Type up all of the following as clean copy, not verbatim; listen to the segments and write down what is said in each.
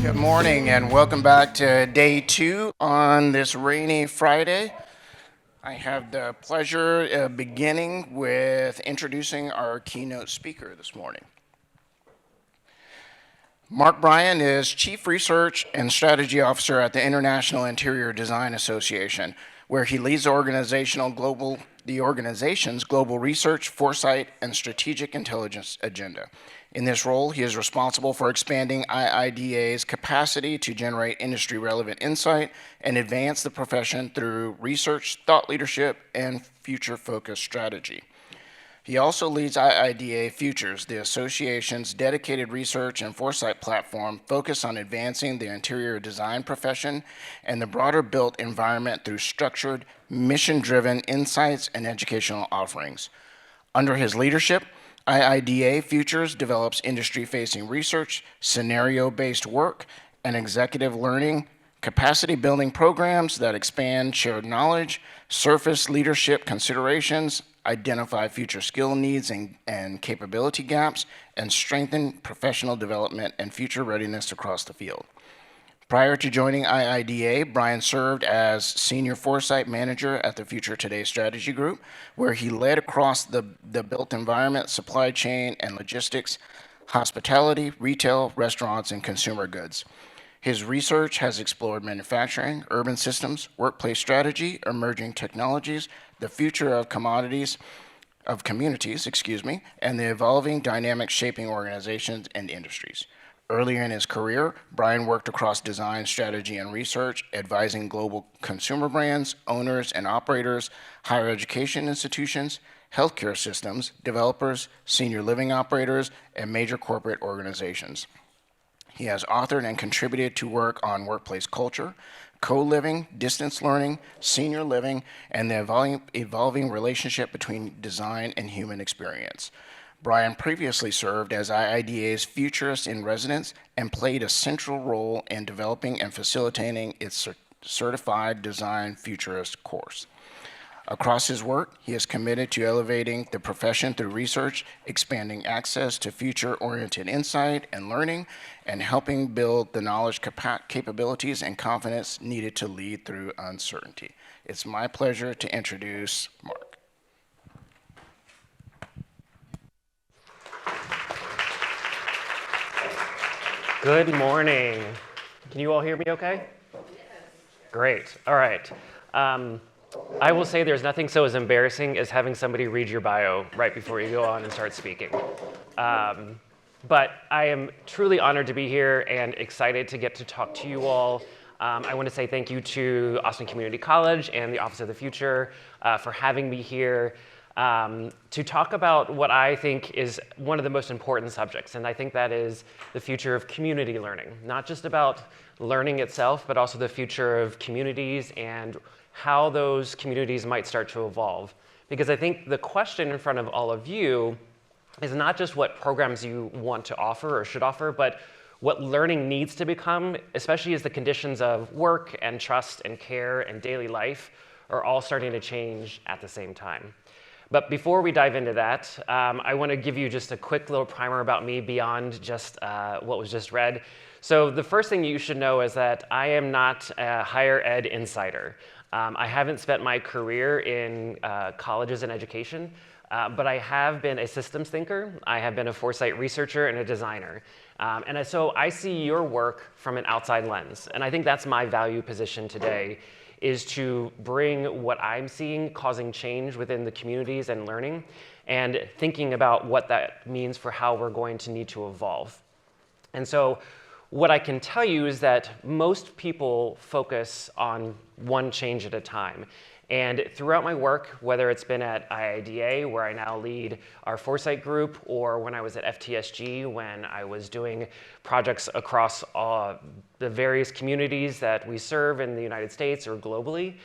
Good morning and welcome back to day 2 on this rainy Friday. I have the pleasure of beginning with introducing our keynote speaker this morning. Mark Bryan is Chief Research and Strategy Officer at the International Interior Design Association, where he leads the organization's global research, foresight, and strategic intelligence agenda. In this role, he is responsible for expanding IIDA's capacity to generate industry-relevant insight and advance the profession through research, thought leadership, and future-focused strategy. He also leads IIDA Futures, the association's dedicated research and foresight platform focused on advancing the interior design profession and the broader built environment through structured, mission-driven insights and educational offerings. Under his leadership, IIDA Futures develops industry-facing research, scenario-based work, and executive learning, capacity-building programs that expand shared knowledge, surface leadership considerations, identify future skill needs and capability gaps, and strengthen professional development and future readiness across the field. Prior to joining IIDA, Bryan served as Senior Foresight Manager at the Future Today Strategy Group, where he led across the built environment, supply chain, and logistics, hospitality, retail, restaurants, and consumer goods. His research has explored manufacturing, urban systems, workplace strategy, emerging technologies, the future of communities, and the evolving dynamics shaping organizations and industries. Earlier in his career, Bryan worked across design, strategy, and research, advising global consumer brands, owners and operators, higher education institutions, healthcare systems, developers, senior living operators, and major corporate organizations. He has authored and contributed to work on workplace culture, co-living, distance learning, senior living, and the evolving relationship between design and human experience. Bryan previously served as IIDA's Futurist in Residence and played a central role in developing and facilitating its Certified Design Futurist course. Across his work, he is committed to elevating the profession through research, expanding access to future-oriented insight and learning, and helping build the knowledge, capabilities, and confidence needed to lead through uncertainty. It's my pleasure to introduce Mark. Good morning. Can you all hear me okay? Yes. Great. All right. I will say there's nothing so as embarrassing as having somebody read your bio right before you go on and start speaking. But I am truly honored to be here and excited to get to talk to you all. I want to say thank you to Austin Community College and the Office of the Future for having me here to talk about what I think is one of the most important subjects, and I think that is the future of community learning. Not just about learning itself, but also the future of communities and how those communities might start to evolve. Because I think the question in front of all of you is not just what programs you want to offer or should offer, but what learning needs to become, especially as the conditions of work and trust and care and daily life are all starting to change at the same time. But before we dive into that, I want to give you just a quick little primer about me beyond just what was just read. So the first thing you should know is that I am not a higher ed insider. I haven't spent my career in colleges and education, but I have been a systems thinker. I have been a foresight researcher and a designer. So I see your work from an outside lens. And I think that's my value position today, is to bring what I'm seeing causing change within the communities and learning, and thinking about what that means for how we're going to need to evolve. And so what I can tell you is that most people focus on one change at a time. And throughout my work, whether it's been at IIDA, where I now lead our foresight group, or when I was at FTSG, when I was doing projects across the various communities that we serve in the United States or globally,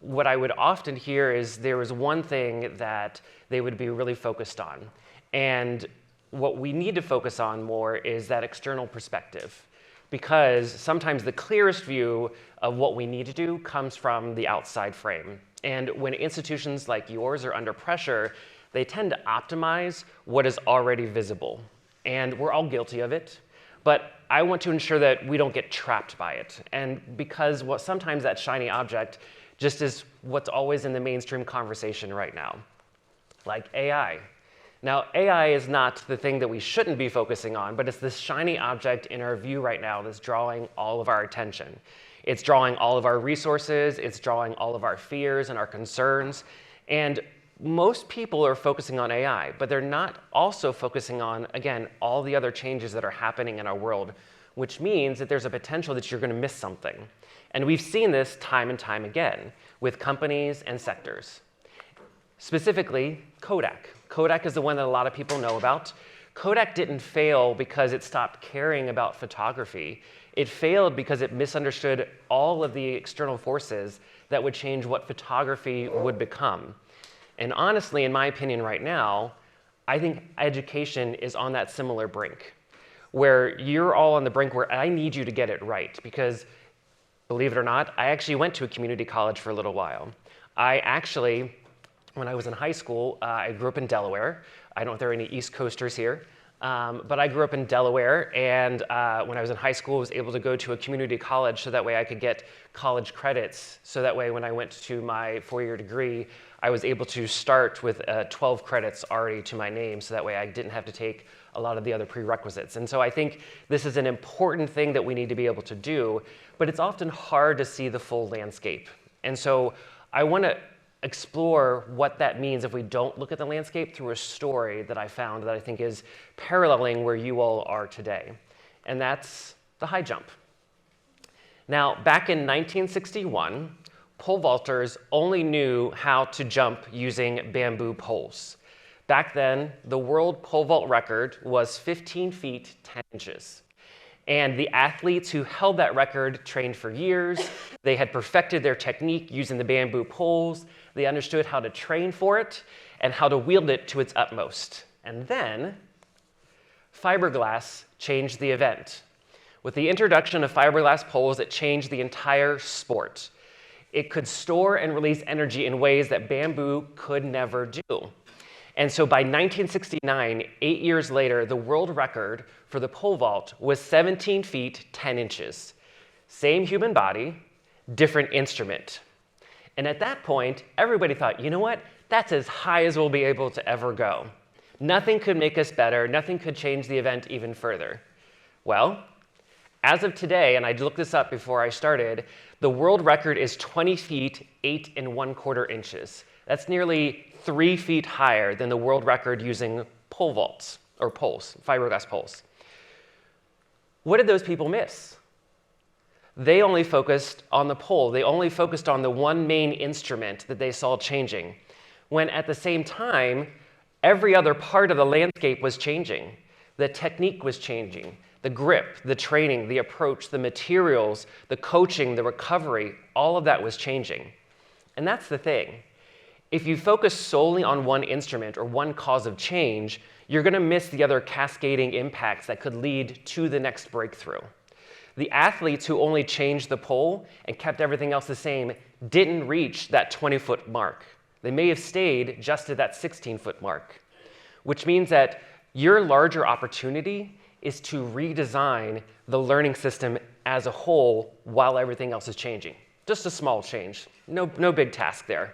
what I would often hear is there was one thing that they would be really focused on. And what we need to focus on more is that external perspective, because sometimes the clearest view of what we need to do comes from the outside frame. And when institutions like yours are under pressure, they tend to optimize what is already visible. And we're all guilty of it. but I want to ensure that we don't get trapped by it. And because sometimes that shiny object just is what's always in the mainstream conversation right now, like AI. Now, AI is not the thing that we shouldn't be focusing on, but it's this shiny object in our view right now that's drawing all of our attention. It's drawing all of our resources, it's drawing all of our fears and our concerns, and most people are focusing on AI, but they're not also focusing on, again, all the other changes that are happening in our world, which means that there's a potential that you're going to miss something. And we've seen this time and time again with companies and sectors. Specifically, Kodak. Kodak is the one that a lot of people know about. Kodak didn't fail because it stopped caring about photography. It failed because it misunderstood all of the external forces that would change what photography would become. And honestly, in my opinion right now, I think education is on that similar brink, where you're all on the brink where I need you to get it right. Because, believe it or not, I actually went to a community college for a little while. When I was in high school, I grew up in Delaware. I don't know if there are any East Coasters here, but I grew up in Delaware, and when I was in high school, I was able to go to a community college so that way I could get college credits. So that way when I went to my four-year degree, I was able to start with 12 credits already to my name, so that way I didn't have to take a lot of the other prerequisites. And so I think this is an important thing that we need to be able to do, but it's often hard to see the full landscape. And so I want to explore what that means if we don't look at the landscape through a story that I found that I think is paralleling where you all are today. And that's the high jump. Now, back in 1961, pole vaulters only knew how to jump using bamboo poles. Back then, the world pole vault record was 15 feet 10 inches. And the athletes who held that record trained for years. They had perfected their technique using the bamboo poles. They understood how to train for it and how to wield it to its utmost. And then fiberglass changed the event. With the introduction of fiberglass poles, it changed the entire sport. It could store and release energy in ways that bamboo could never do. And so by 1969, 8 years later, the world record for the pole vault was 17 feet 10 inches. Same human body, different instrument. And at that point, everybody thought, you know what? That's as high as we'll be able to ever go. Nothing could make us better. Nothing could change the event even further. Well, as of today, and I looked this up before I started, the world record is 20 feet 8 1/4 inches. That's nearly 3 feet higher than the world record using pole vaults, or poles, fiberglass poles. What did those people miss? They only focused on the pole. They only focused on the one main instrument that they saw changing, when at the same time, every other part of the landscape was changing. The technique was changing. The grip, the training, the approach, the materials, the coaching, the recovery, all of that was changing. And that's the thing. If you focus solely on one instrument or one cause of change, you're going to miss the other cascading impacts that could lead to the next breakthrough. The athletes who only changed the pole and kept everything else the same didn't reach that 20-foot mark. They may have stayed just at that 16-foot mark, which means that your larger opportunity is to redesign the learning system as a whole while everything else is changing. Just a small change, no big task there.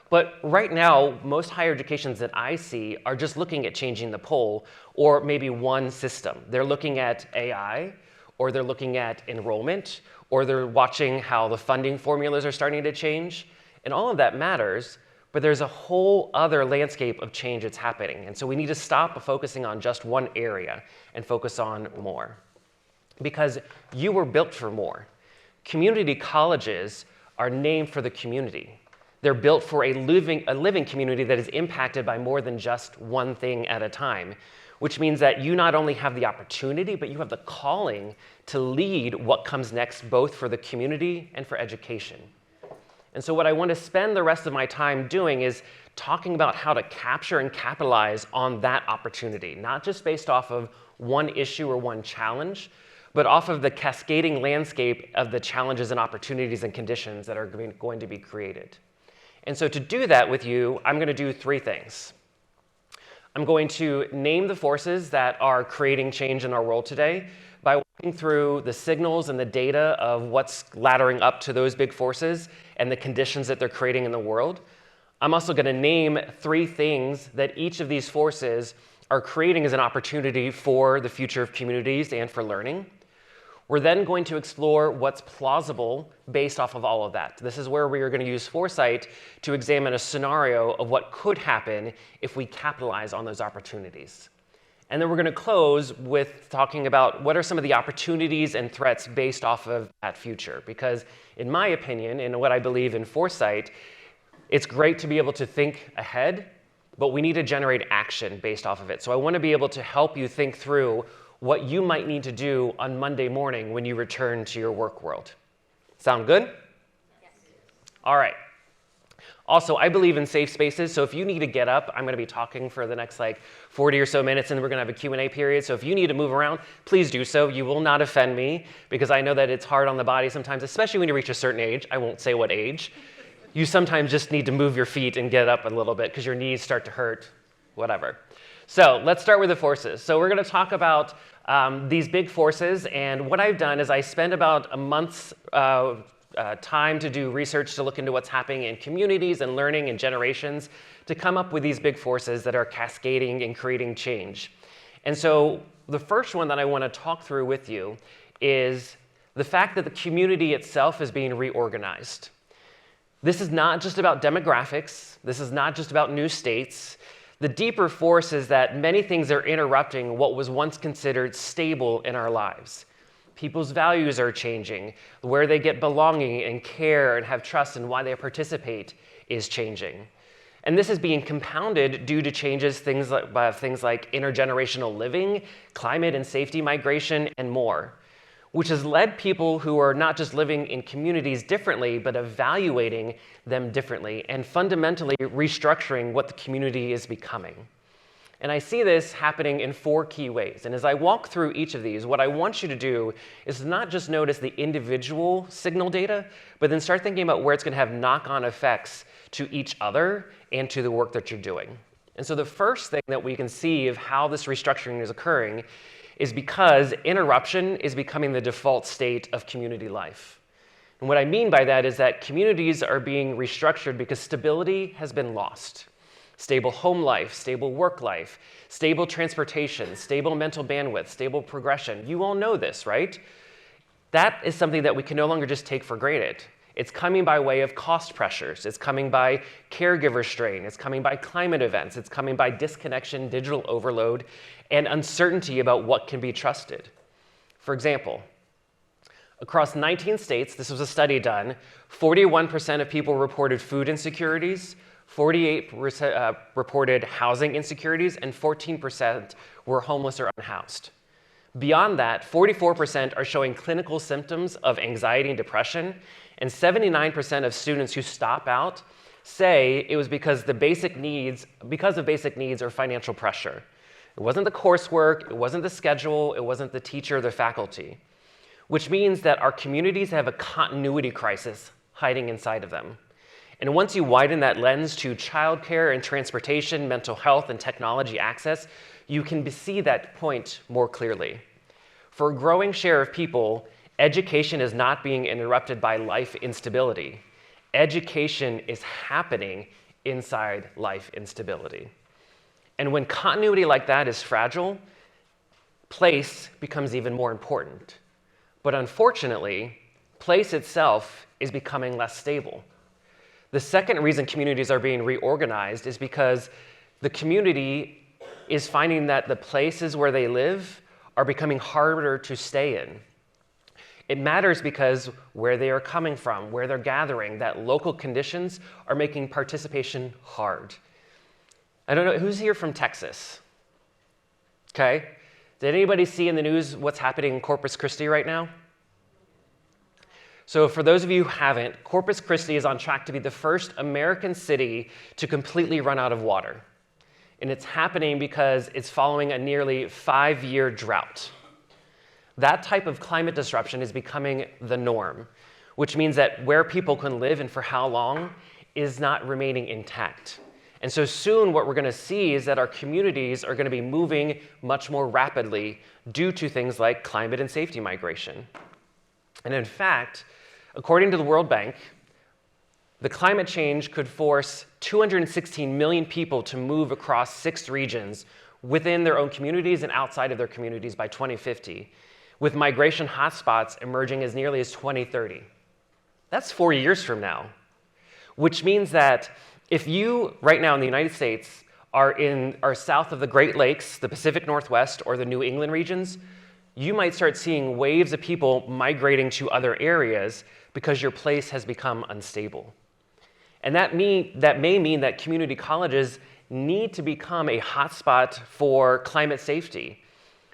But right now, most higher educations that I see are just looking at changing the pole or maybe one system. They're looking at AI, or they're looking at enrollment, or they're watching how the funding formulas are starting to change. And all of that matters, but there's a whole other landscape of change that's happening. And so we need to stop focusing on just one area and focus on more. Because you were built for more. Community colleges are named for the community. They're built for a living community that is impacted by more than just one thing at a time, which means that you not only have the opportunity, but you have the calling to lead what comes next, both for the community and for education. And so what I want to spend the rest of my time doing is talking about how to capture and capitalize on that opportunity, not just based off of one issue or one challenge, but off of the cascading landscape of the challenges and opportunities and conditions that are going to be created. And so to do that with you, I'm going to do three things. I'm going to name the forces that are creating change in our world today by walking through the signals and the data of what's laddering up to those big forces and the conditions that they're creating in the world. I'm also going to name 3 things that each of these forces are creating as an opportunity for the future of communities and for learning. We're then going to explore what's plausible based off of all of that. This is where we are going to use foresight to examine a scenario of what could happen if we capitalize on those opportunities. And then we're going to close with talking about what are some of the opportunities and threats based off of that future. Because in my opinion, and what I believe in foresight, it's great to be able to think ahead, but we need to generate action based off of it. So I want to be able to help you think through what you might need to do on Monday morning when you return to your work world. Sound good? Yes. All right. Also, I believe in safe spaces, so if you need to get up, I'm going to be talking for the next 40 or so minutes, and then we're going to have a Q&A period. So if you need to move around, please do so. You will not offend me, because I know that it's hard on the body sometimes, especially when you reach a certain age. I won't say what age. You sometimes just need to move your feet and get up a little bit because your knees start to hurt, whatever. So let's start with the forces. So we're going to talk about these big forces, and what I've done is I spend about a month's time to do research to look into what's happening in communities and learning and generations to come up with these big forces that are cascading and creating change. And so the first one that I want to talk through with you is the fact that the community itself is being reorganized. This is not just about demographics. This is not just about new states. The deeper force is that many things are interrupting what was once considered stable in our lives. People's values are changing. Where they get belonging and care and have trust and why they participate is changing. And this is being compounded due to changes things like intergenerational living, climate and safety migration, and more, which has led people who are not just living in communities differently, but evaluating them differently and fundamentally restructuring what the community is becoming. And I see this happening in 4 key ways. And as I walk through each of these, what I want you to do is not just notice the individual signal data, but then start thinking about where it's going to have knock-on effects to each other and to the work that you're doing. And so the first thing that we can see of how this restructuring is occurring is because interruption is becoming the default state of community life. And what I mean by that is that communities are being restructured because stability has been lost. Stable home life, stable work life, stable transportation, stable mental bandwidth, stable progression. You all know this, right? That is something that we can no longer just take for granted. It's coming by way of cost pressures. It's coming by caregiver strain. It's coming by climate events. It's coming by disconnection, digital overload, and uncertainty about what can be trusted. For example, across 19 states, this was a study done, 41% of people reported food insecurities, 48% reported housing insecurities, and 14% were homeless or unhoused. Beyond that, 44% are showing clinical symptoms of anxiety and depression, and 79% of students who stop out say it was because of basic needs or financial pressure. It wasn't the coursework, it wasn't the schedule, it wasn't the teacher or the faculty, which means that our communities have a continuity crisis hiding inside of them. And once you widen that lens to childcare and transportation, mental health, and technology access, you can see that point more clearly. For a growing share of people, education is not being interrupted by life instability. Education is happening inside life instability. And when continuity like that is fragile, place becomes even more important. But unfortunately, place itself is becoming less stable. The second reason communities are being reorganized is because the community is finding that the places where they live are becoming harder to stay in. It matters because where they are coming from, where they're gathering, that local conditions are making participation hard. I don't know, who's here from Texas? Okay. Did anybody see in the news what's happening in Corpus Christi right now? So for those of you who haven't, Corpus Christi is on track to be the first American city to completely run out of water. And it's happening because it's following a nearly 5-year drought. That type of climate disruption is becoming the norm, which means that where people can live and for how long is not remaining intact. And so soon what we're going to see is that our communities are going to be moving much more rapidly due to things like climate and safety migration. And in fact, according to the World Bank, the climate change could force 216 million people to move across 6 regions within their own communities and outside of their communities by 2050, with migration hotspots emerging as nearly as 2030. That's 4 years from now, which means that if you, right now in the United States, are south of the Great Lakes, the Pacific Northwest, or the New England regions, you might start seeing waves of people migrating to other areas because your place has become unstable. And that may mean that community colleges need to become a hotspot for climate safety.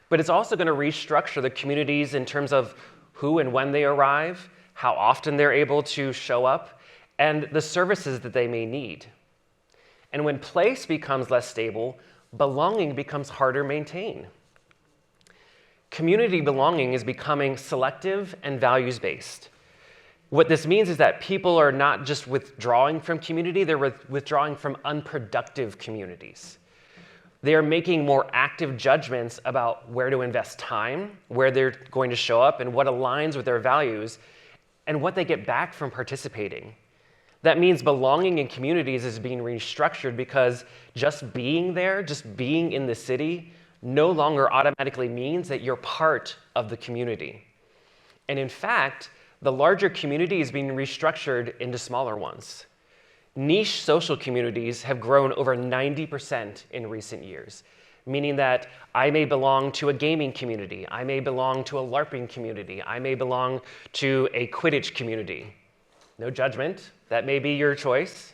But it's also going to restructure the communities in terms of who and when they arrive, how often they're able to show up, and the services that they may need. And when place becomes less stable, belonging becomes harder to maintain. Community belonging is becoming selective and values-based. What this means is that people are not just withdrawing from community, they're withdrawing from unproductive communities. They are making more active judgments about where to invest time, where they're going to show up, and what aligns with their values, and what they get back from participating. That means belonging in communities is being restructured because just being there, just being in the city, no longer automatically means that you're part of the community. And in fact, the larger community is being restructured into smaller ones. Niche social communities have grown over 90% in recent years, meaning that I may belong to a gaming community, I may belong to a LARPing community, I may belong to a Quidditch community. No judgment, that may be your choice.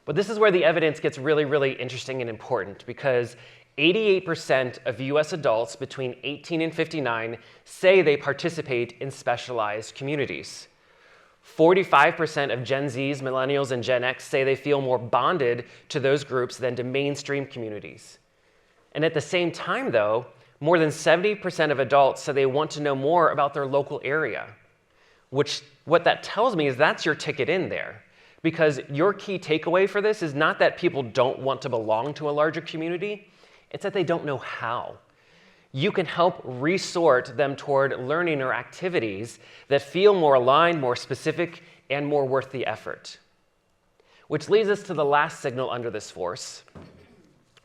But this is where the evidence gets really, really interesting and important, because 88% of US adults between 18 and 59 say they participate in specialized communities. 45% of Gen Zs, Millennials, and Gen X say they feel more bonded to those groups than to mainstream communities. And at the same time, though, more than 70% of adults say they want to know more about their local area, which what that tells me is that's your ticket in there. Because your key takeaway for this is not that people don't want to belong to a larger community, it's that they don't know how. You can help resort them toward learning or activities that feel more aligned, more specific, and more worth the effort. Which leads us to the last signal under this force,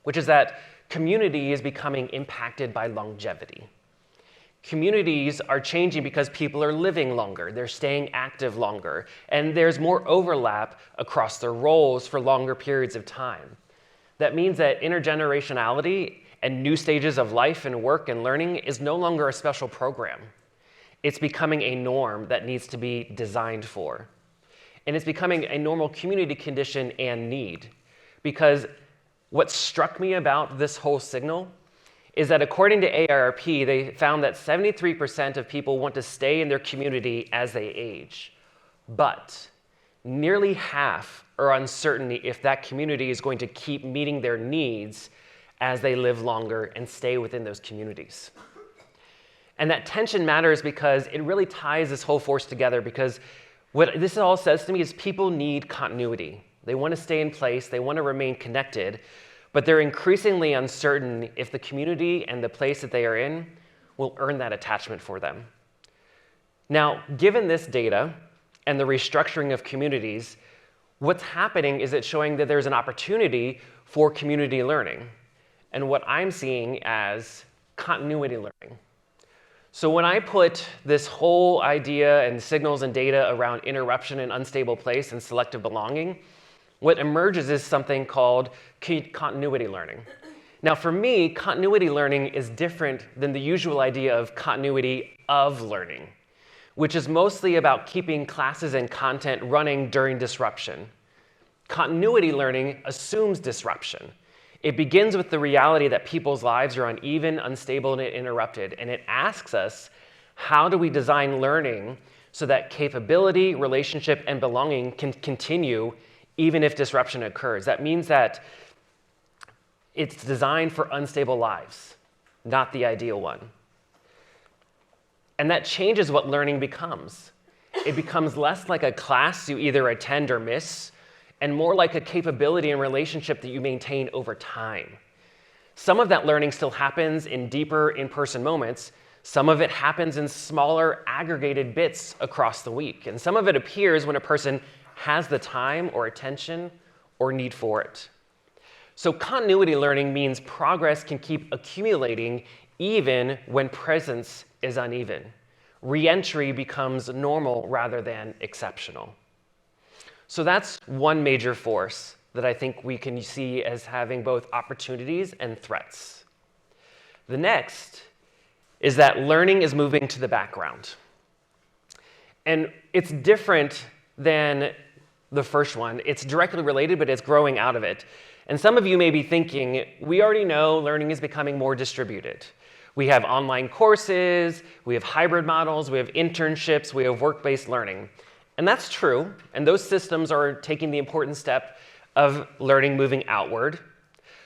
which is that community is becoming impacted by longevity. Communities are changing because people are living longer, they're staying active longer, and there's more overlap across their roles for longer periods of time. That means that intergenerationality and new stages of life and work and learning is no longer a special program. It's becoming a norm that needs to be designed for. And it's becoming a normal community condition and need. Because what struck me about this whole signal is that according to AARP, they found that 73% of people want to stay in their community as they age. But nearly half are uncertain if that community is going to keep meeting their needs as they live longer and stay within those communities. And that tension matters because it really ties this whole force together, because what this all says to me is people need continuity. They want to stay in place, they want to remain connected, but they're increasingly uncertain if the community and the place that they are in will earn that attachment for them. Now, given this data and the restructuring of communities, what's happening is it's showing that there's an opportunity for community learning, and what I'm seeing as continuity learning. So when I put this whole idea and signals and data around interruption and unstable place and selective belonging, what emerges is something called continuity learning. Now for me, continuity learning is different than the usual idea of continuity of learning, which is mostly about keeping classes and content running during disruption. Continuity learning assumes disruption. It begins with the reality that people's lives are uneven, unstable, and interrupted, and it asks us, how do we design learning so that capability, relationship, and belonging can continue even if disruption occurs? That means that it's designed for unstable lives, not the ideal one. And that changes what learning becomes. It becomes less like a class you either attend or miss, and more like a capability and relationship that you maintain over time. Some of that learning still happens in deeper in-person moments. Some of it happens in smaller aggregated bits across the week. And some of it appears when a person has the time or attention or need for it. So continuity learning means progress can keep accumulating even when presence is uneven. Re-entry becomes normal rather than exceptional. So that's one major force that I think we can see as having both opportunities and threats. The next is that learning is moving to the background. And it's different than the first one. It's directly related, but it's growing out of it. And some of you may be thinking, we already know learning is becoming more distributed. We have online courses, we have hybrid models, we have internships, we have work-based learning. And that's true, and those systems are taking the important step of learning moving outward.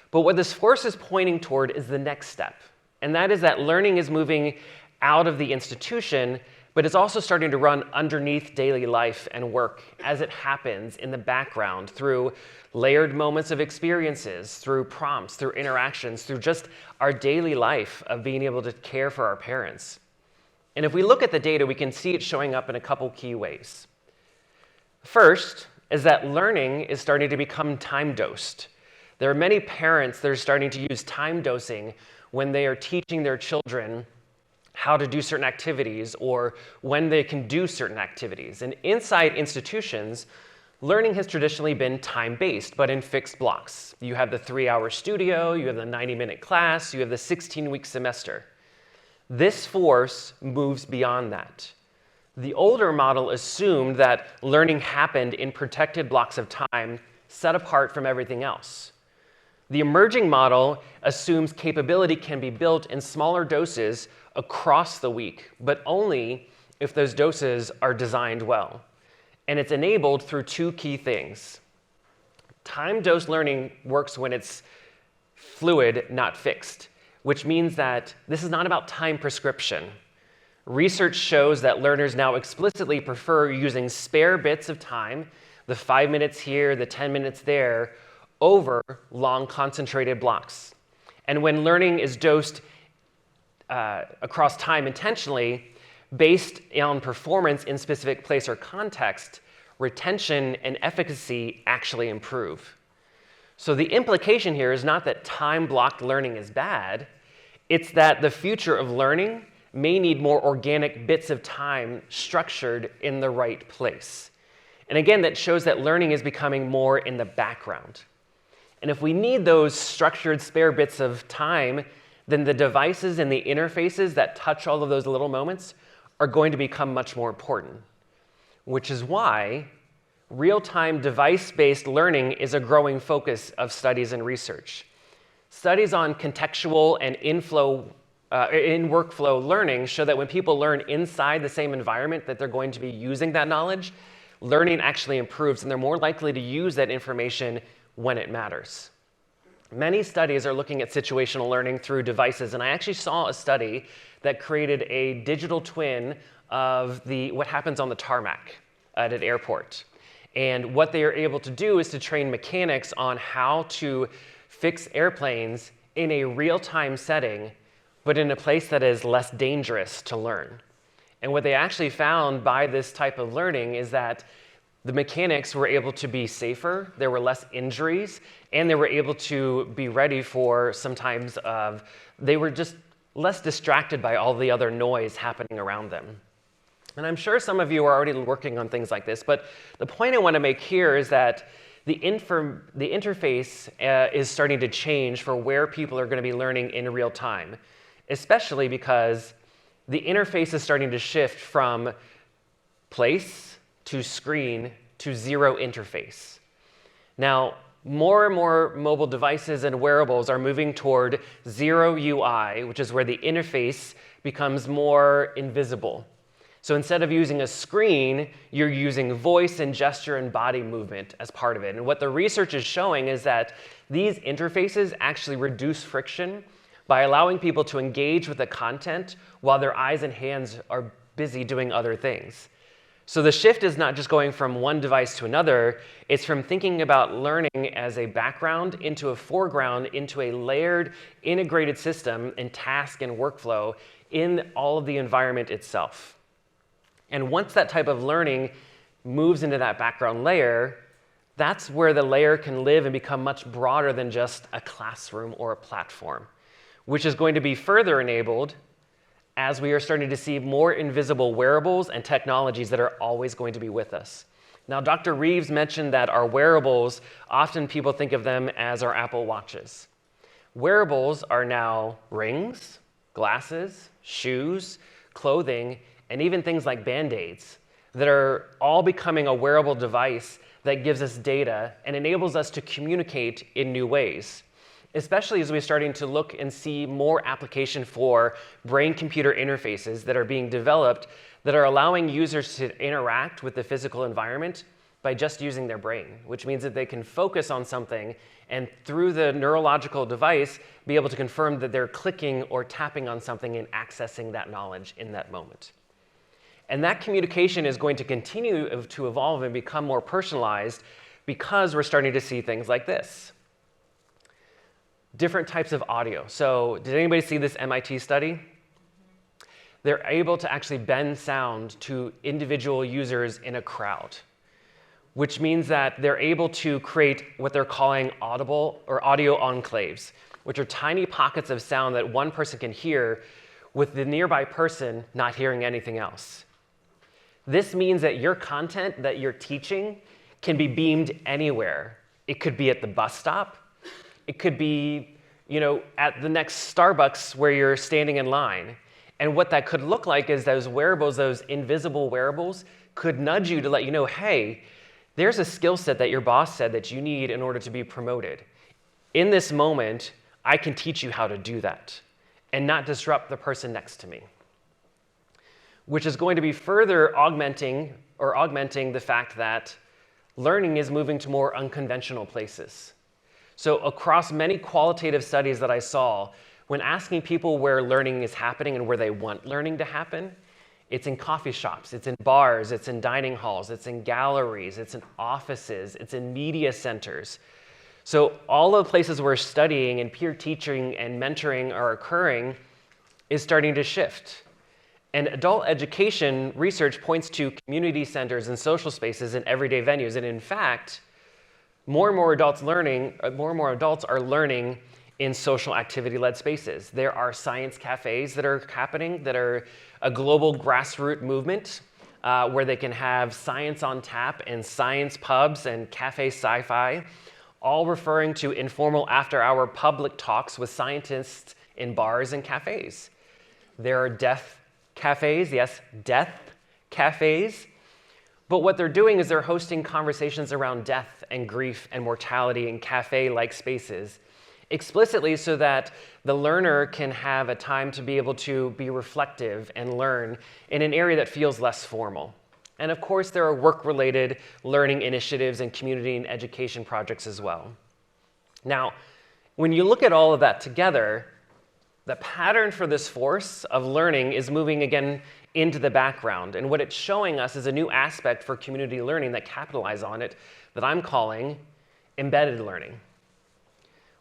But what this force is pointing toward is the next step, and that is that learning is moving out of the institution, but it's also starting to run underneath daily life and work as it happens in the background through layered moments of experiences, through prompts, through interactions, through just our daily life of being able to care for our parents. And if we look at the data, we can see it showing up in a couple key ways. First is that learning is starting to become time-dosed. There are many parents that are starting to use time dosing when they are teaching their children how to do certain activities or when they can do certain activities. And inside institutions, learning has traditionally been time-based, but in fixed blocks. You have the 3-hour studio, you have the 90-minute class, you have the 16-week semester. This force moves beyond that. The older model assumed that learning happened in protected blocks of time set apart from everything else. The emerging model assumes capability can be built in smaller doses across the week, but only if those doses are designed well. And it's enabled through two key things. Time-dose learning works when it's fluid, not fixed, which means that this is not about time prescription. Research shows that learners now explicitly prefer using spare bits of time, the 5 minutes here, the 10 minutes there, over long concentrated blocks. And when learning is dosed across time intentionally, based on performance in specific place or context, retention and efficacy actually improve. So the implication here is not that time-blocked learning is bad, it's that the future of learning may need more organic bits of time structured in the right place. And again, that shows that learning is becoming more in the background. And if we need those structured spare bits of time, then the devices and the interfaces that touch all of those little moments are going to become much more important, which is why real-time device-based learning is a growing focus of studies and research. Studies on contextual and in-workflow learning show that when people learn inside the same environment that they're going to be using that knowledge, learning actually improves, and they're more likely to use that information when it matters. Many studies are looking at situational learning through devices, and I actually saw a study that created a digital twin of what happens on the tarmac at an airport. And what they are able to do is to train mechanics on how to fix airplanes in a real-time setting, but in a place that is less dangerous to learn. And what they actually found by this type of learning is that the mechanics were able to be safer, there were less injuries, and they were able to be ready for sometimes they were just less distracted by all the other noise happening around them. And I'm sure some of you are already working on things like this, but the point I want to make here is that the interface is starting to change for where people are going to be learning in real time, especially because the interface is starting to shift from place to screen to zero interface. Now, more and more mobile devices and wearables are moving toward zero UI, which is where the interface becomes more invisible. So instead of using a screen, you're using voice and gesture and body movement as part of it. And what the research is showing is that these interfaces actually reduce friction by allowing people to engage with the content while their eyes and hands are busy doing other things. So the shift is not just going from one device to another, it's from thinking about learning as a background into a foreground, into a layered, integrated system and task and workflow in all of the environment itself. And once that type of learning moves into that background layer, that's where the layer can live and become much broader than just a classroom or a platform, which is going to be further enabled as we are starting to see more invisible wearables and technologies that are always going to be with us. Now, Dr. Reeves mentioned that our wearables, often people think of them as our Apple Watches. Wearables are now rings, glasses, shoes, clothing, and even things like Band-Aids that are all becoming a wearable device that gives us data and enables us to communicate in new ways, especially as we're starting to look and see more application for brain-computer interfaces that are being developed that are allowing users to interact with the physical environment by just using their brain, which means that they can focus on something and through the neurological device be able to confirm that they're clicking or tapping on something and accessing that knowledge in that moment. And that communication is going to continue to evolve and become more personalized because we're starting to see things like this. Different types of audio. So did anybody see this MIT study? They're able to actually bend sound to individual users in a crowd, which means that they're able to create what they're calling audible or audio enclaves, which are tiny pockets of sound that one person can hear with the nearby person not hearing anything else. This means that your content that you're teaching can be beamed anywhere. It could be at the bus stop. It could be, at the next Starbucks where you're standing in line. And what that could look like is those wearables, those invisible wearables, could nudge you to let you know, hey, there's a skill set that your boss said that you need in order to be promoted. In this moment, I can teach you how to do that and not disrupt the person next to me, which is going to be further augmenting the fact that learning is moving to more unconventional places. So across many qualitative studies that I saw, when asking people where learning is happening and where they want learning to happen, it's in coffee shops, it's in bars, it's in dining halls, it's in galleries, it's in offices, it's in media centers. So all of the places where studying and peer teaching and mentoring are occurring is starting to shift. And adult education research points to community centers and social spaces in everyday venues. And in fact, more and more adults are learning in social activity-led spaces. There are science cafes that are happening that are a global grassroots movement where they can have science on tap and science pubs and cafe sci-fi, all referring to informal after-hour public talks with scientists in bars and cafes. There are deaf cafes, yes, death cafes. But what they're doing is they're hosting conversations around death and grief and mortality in cafe-like spaces, explicitly so that the learner can have a time to be able to be reflective and learn in an area that feels less formal. And of course, there are work-related learning initiatives and community and education projects as well. Now, when you look at all of that together, the pattern for this force of learning is moving again into the background. And what it's showing us is a new aspect for community learning that capitalize on it that I'm calling embedded learning.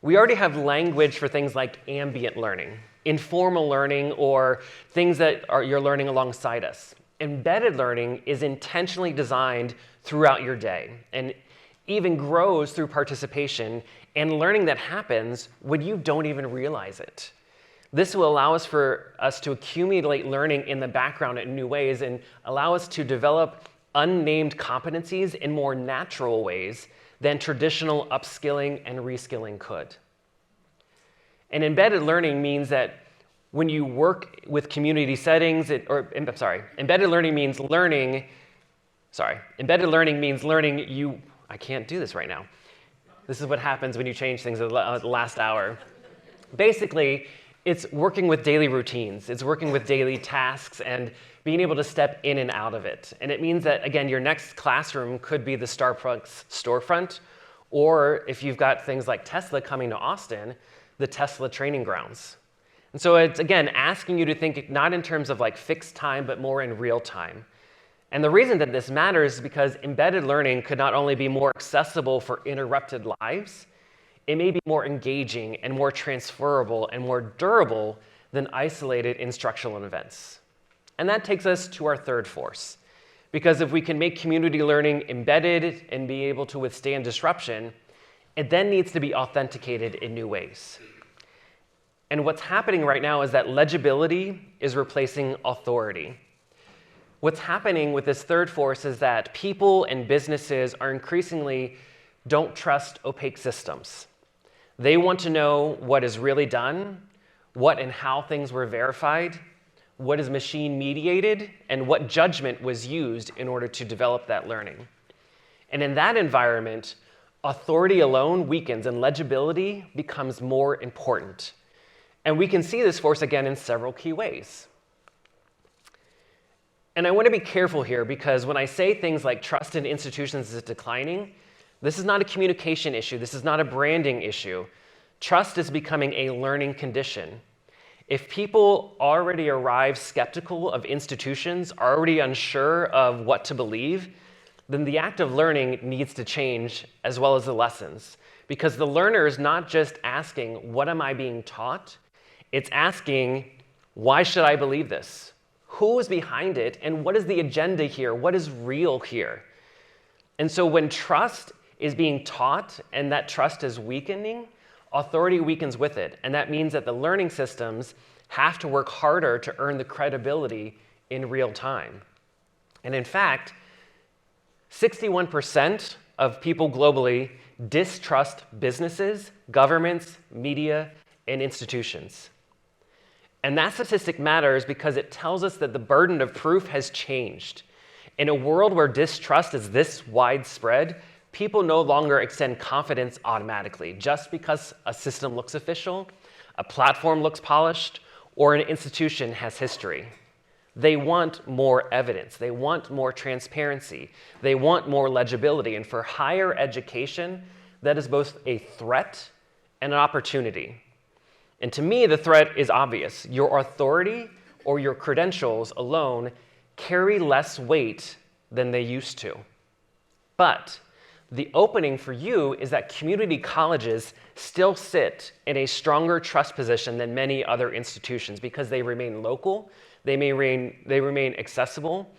We already have language for things like ambient learning, informal learning, or things that you're learning alongside us. Embedded learning is intentionally designed throughout your day and even grows through participation and learning that happens when you don't even realize it. This will allow us to accumulate learning in the background in new ways and allow us to develop unnamed competencies in more natural ways than traditional upskilling and reskilling could. And embedded learning means that when you work with community settings, embedded learning means learning I can't do this right now. This is what happens when you change things at the last hour. Basically, it's working with daily routines. It's working with daily tasks and being able to step in and out of it. And it means that, again, your next classroom could be the Starbucks storefront, or if you've got things like Tesla coming to Austin, the Tesla training grounds. And so it's, again, asking you to think not in terms of like fixed time, but more in real time. And the reason that this matters is because embedded learning could not only be more accessible for interrupted lives, it may be more engaging and more transferable and more durable than isolated instructional events. And that takes us to our third force. Because if we can make community learning embedded and be able to withstand disruption, it then needs to be authenticated in new ways. And what's happening right now is that legibility is replacing authority. What's happening with this third force is that people and businesses are increasingly don't trust opaque systems. They want to know what is really done, what and how things were verified, what is machine mediated, and what judgment was used in order to develop that learning. And in that environment, authority alone weakens and legibility becomes more important. And we can see this force again in several key ways. And I want to be careful here because when I say things like trust in institutions is declining, this is not a communication issue. This is not a branding issue. Trust is becoming a learning condition. If people already arrive skeptical of institutions, already unsure of what to believe, then the act of learning needs to change as well as the lessons. Because the learner is not just asking, what am I being taught? It's asking, why should I believe this? Who is behind it? And what is the agenda here? What is real here? And so when trust is being taught and that trust is weakening, authority weakens with it. And that means that the learning systems have to work harder to earn the credibility in real time. And in fact, 61% of people globally distrust businesses, governments, media, and institutions. And that statistic matters because it tells us that the burden of proof has changed. In a world where distrust is this widespread, people no longer extend confidence automatically just because a system looks official, a platform looks polished, or an institution has history. They want more evidence. They want more transparency. They want more legibility. And for higher education, that is both a threat and an opportunity. And to me, the threat is obvious. Your authority or your credentials alone carry less weight than they used to. But the opening for you is that community colleges still sit in a stronger trust position than many other institutions because they remain local, they remain accessible,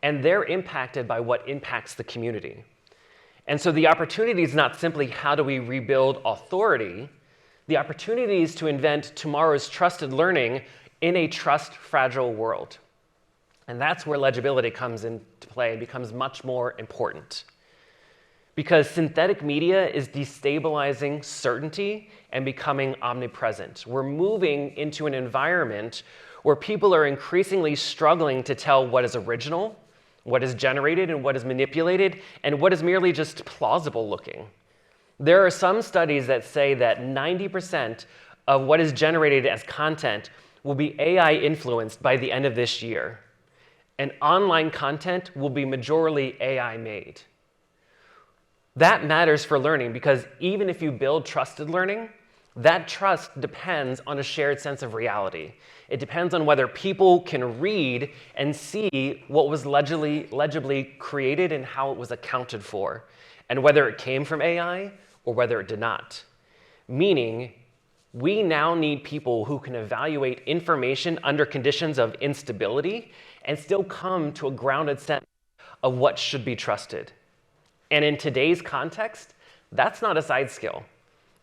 and they're impacted by what impacts the community. And so the opportunity is not simply how do we rebuild authority, the opportunity is to invent tomorrow's trusted learning in a trust-fragile world. And that's where legibility comes into play and becomes much more important. Because synthetic media is destabilizing certainty and becoming omnipresent. We're moving into an environment where people are increasingly struggling to tell what is original, what is generated, and what is manipulated, and what is merely just plausible looking. There are some studies that say that 90% of what is generated as content will be AI influenced by the end of this year. And online content will be majorly AI made. That matters for learning because even if you build trusted learning, that trust depends on a shared sense of reality. It depends on whether people can read and see what was legibly created and how it was accounted for, and whether it came from AI or whether it did not. Meaning, we now need people who can evaluate information under conditions of instability and still come to a grounded sense of what should be trusted. And in today's context, that's not a side skill.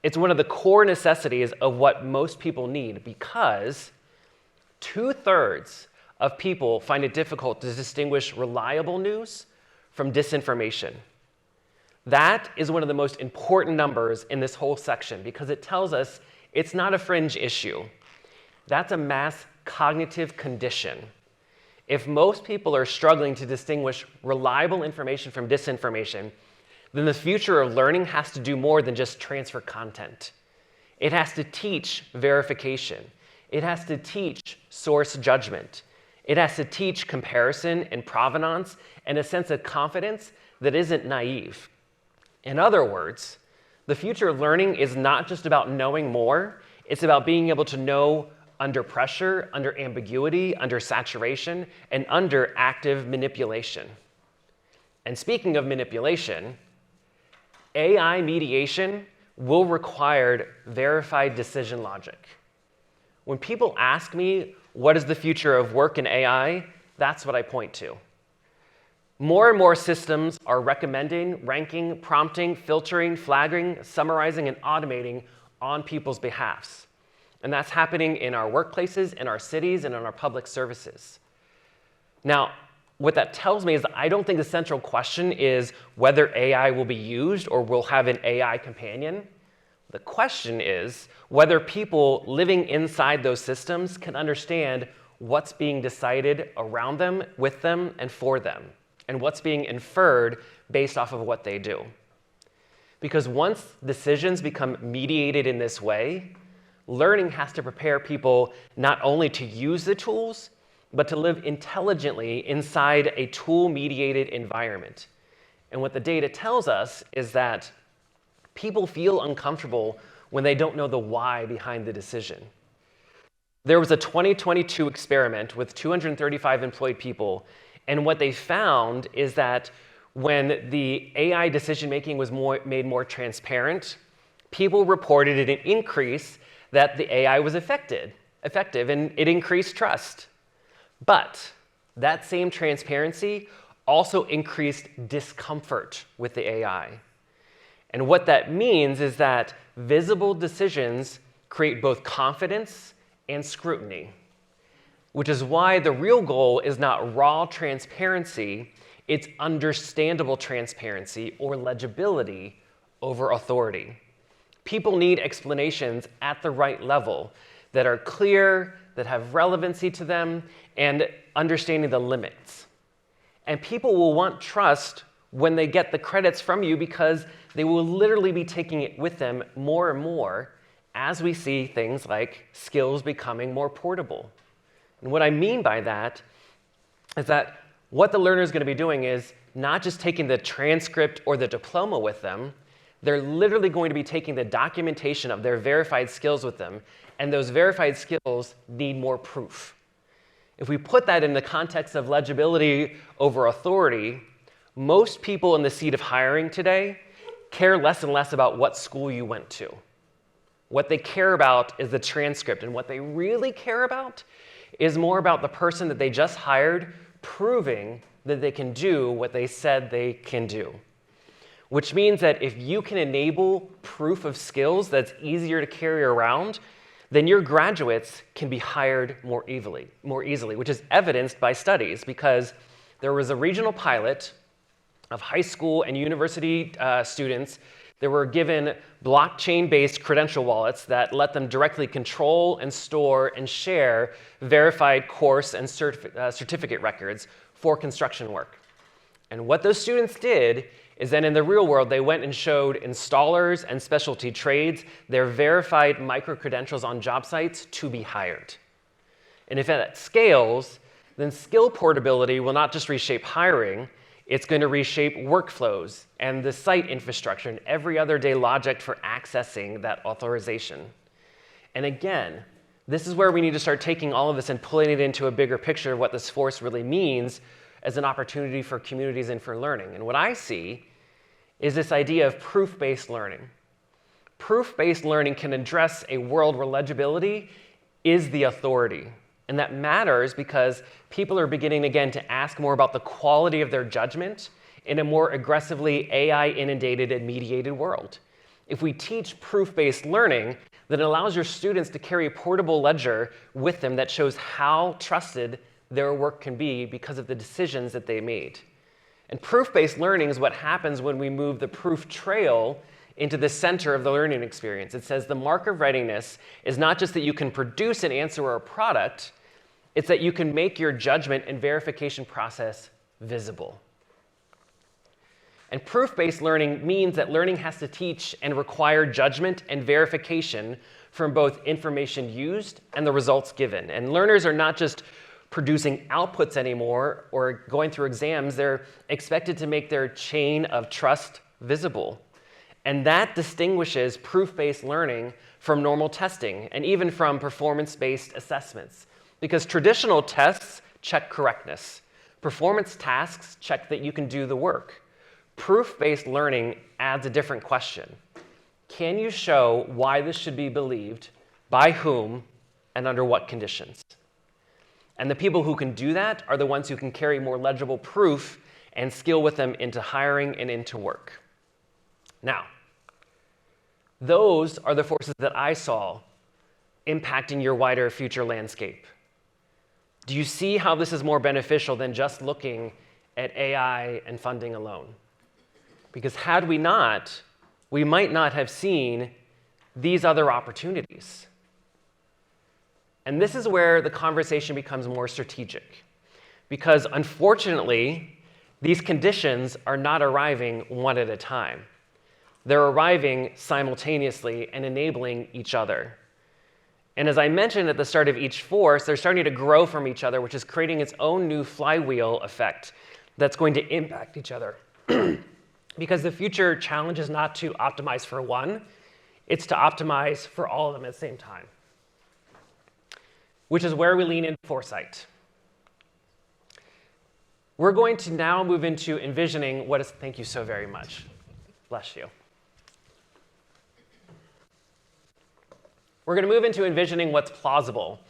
It's one of the core necessities of what most people need because 2/3 of people find it difficult to distinguish reliable news from disinformation. That is one of the most important numbers in this whole section because it tells us it's not a fringe issue. That's a mass cognitive condition. If most people are struggling to distinguish reliable information from disinformation, then the future of learning has to do more than just transfer content. It has to teach verification. It has to teach source judgment. It has to teach comparison and provenance and a sense of confidence that isn't naive. In other words, the future of learning is not just about knowing more, it's about being able to know under pressure, under ambiguity, under saturation, and under active manipulation. And speaking of manipulation, AI mediation will require verified decision logic. When people ask me, what is the future of work in AI? That's what I point to. More and more systems are recommending, ranking, prompting, filtering, flagging, summarizing, and automating on people's behalfs. And that's happening in our workplaces, in our cities, and in our public services. Now, what that tells me is that I don't think the central question is whether AI will be used or we'll have an AI companion. The question is whether people living inside those systems can understand what's being decided around them, with them, and for them, and what's being inferred based off of what they do. Because once decisions become mediated in this way, learning has to prepare people not only to use the tools, but to live intelligently inside a tool-mediated environment. And what the data tells us is that people feel uncomfortable when they don't know the why behind the decision. There was a 2022 experiment with 235 employed people, and what they found is that when the AI decision-making was made more transparent, people reported an increase that the AI was effective, and it increased trust. But that same transparency also increased discomfort with the AI. And what that means is that visible decisions create both confidence and scrutiny, which is why the real goal is not raw transparency, it's understandable transparency or legibility over authority. People need explanations at the right level that are clear, that have relevancy to them, and understanding the limits. And people will want trust when they get the credits from you because they will literally be taking it with them more and more as we see things like skills becoming more portable. And what I mean by that is that what the learner is going to be doing is not just taking the transcript or the diploma with them, they're literally going to be taking the documentation of their verified skills with them, and those verified skills need more proof. If we put that in the context of legibility over authority, most people in the seat of hiring today care less and less about what school you went to. What they care about is the transcript, and what they really care about is more about the person that they just hired proving that they can do what they said they can do. Which means that if you can enable proof of skills that's easier to carry around, then your graduates can be hired more easily, which is evidenced by studies, because there was a regional pilot of high school and university students that were given blockchain-based credential wallets that let them directly control and store and share verified course and certificate records for construction work. And what those students did is then in the real world, they went and showed installers and specialty trades their verified micro-credentials on job sites to be hired. And if that scales, then skill portability will not just reshape hiring, it's going to reshape workflows and the site infrastructure and every other day logic for accessing that authorization. And again, this is where we need to start taking all of this and pulling it into a bigger picture of what this force really means as an opportunity for communities and for learning. And what I see is this idea of proof-based learning. Proof-based learning can address a world where legibility is the authority. And that matters because people are beginning again to ask more about the quality of their judgment in a more aggressively AI-inundated and mediated world. If we teach proof-based learning, then it allows your students to carry a portable ledger with them that shows how trusted their work can be because of the decisions that they made. And proof-based learning is what happens when we move the proof trail into the center of the learning experience. It says the mark of readiness is not just that you can produce an answer or a product, it's that you can make your judgment and verification process visible. And proof-based learning means that learning has to teach and require judgment and verification from both information used and the results given. And learners are not just producing outputs anymore or going through exams, they're expected to make their chain of trust visible. And that distinguishes proof-based learning from normal testing and even from performance-based assessments. Because traditional tests check correctness. Performance tasks check that you can do the work. Proof-based learning adds a different question. Can you show why this should be believed, by whom, and under what conditions? And the people who can do that are the ones who can carry more legible proof and skill with them into hiring and into work. Now, those are the forces that I saw impacting your wider future landscape. Do you see how this is more beneficial than just looking at AI and funding alone? Because had we not, we might not have seen these other opportunities. And this is where the conversation becomes more strategic. Because unfortunately, these conditions are not arriving one at a time. They're arriving simultaneously and enabling each other. And as I mentioned at the start of each force, they're starting to grow from each other, which is creating its own new flywheel effect that's going to impact each other. Because the future challenge is not to optimize for one, it's to optimize for all of them at the same time. Which is where we lean into foresight. We're going to now move into envisioning what is, thank you so very much. Bless you. We're going to move into envisioning what's plausible,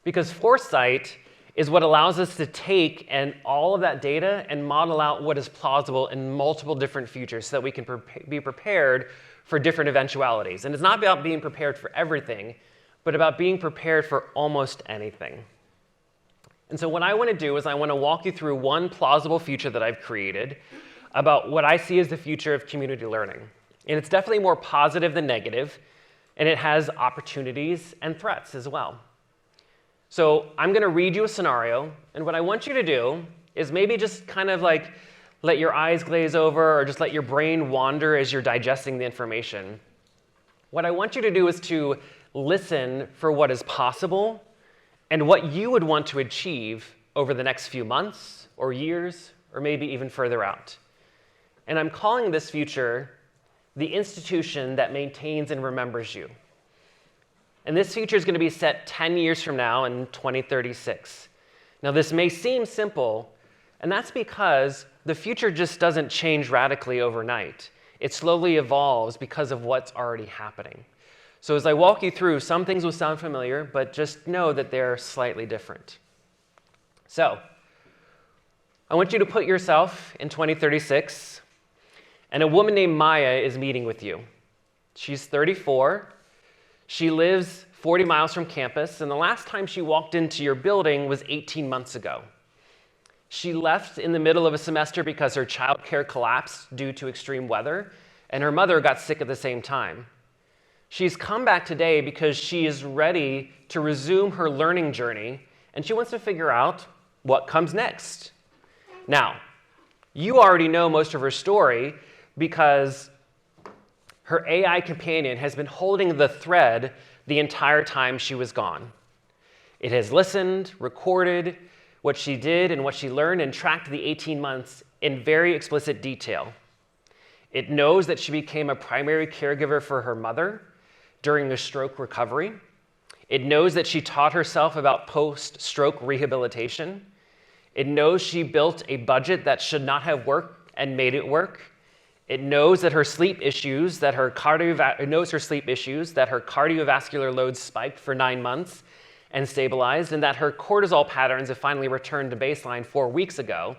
because foresight is what allows us to take and all of that data and model out what is plausible in multiple different futures so that we can be prepared for different eventualities. And it's not about being prepared for everything, but about being prepared for almost anything. And so what I want to do is I want to walk you through one plausible future that I've created about what I see as the future of community learning. And it's definitely more positive than negative, and it has opportunities and threats as well. So I'm going to read you a scenario, and what I want you to do is maybe just kind of like let your eyes glaze over or just let your brain wander as you're digesting the information. What I want you to do is to listen for what is possible and what you would want to achieve over the next few months or years or maybe even further out. And I'm calling this future the institution that maintains and remembers you. And this future is going to be set 10 years from now in 2036. Now, this may seem simple, and that's because the future just doesn't change radically overnight. It slowly evolves because of what's already happening. So as I walk you through, some things will sound familiar, but just know that they're slightly different. So I want you to put yourself in 2036, and a woman named Maya is meeting with you. She's 34. She lives 40 miles from campus, and the last time she walked into your building was 18 months ago. She left in the middle of a semester because her childcare collapsed due to extreme weather, and her mother got sick at the same time. She's come back today because she is ready to resume her learning journey, and she wants to figure out what comes next. Now, you already know most of her story because her AI companion has been holding the thread the entire time she was gone. It has listened, recorded what she did and what she learned, and tracked the 18 months in very explicit detail. It knows that she became a primary caregiver for her mother during a stroke recovery. It knows that she taught herself about post-stroke rehabilitation. It knows she built a budget that should not have worked and made it work. It knows that her sleep issues, that her cardiovascular load spiked for 9 months and stabilized, and that her cortisol patterns have finally returned to baseline 4 weeks ago,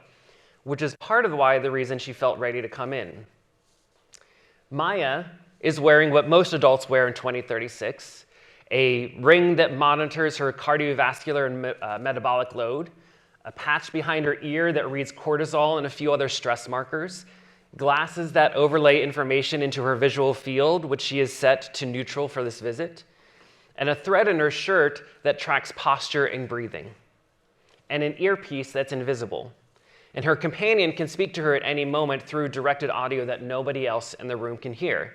which is part of the reason she felt ready to come in. Maya is wearing what most adults wear in 2036, a ring that monitors her cardiovascular and metabolic load, a patch behind her ear that reads cortisol and a few other stress markers, glasses that overlay information into her visual field, which she has set to neutral for this visit, and a thread in her shirt that tracks posture and breathing, and an earpiece that's invisible. And her companion can speak to her at any moment through directed audio that nobody else in the room can hear.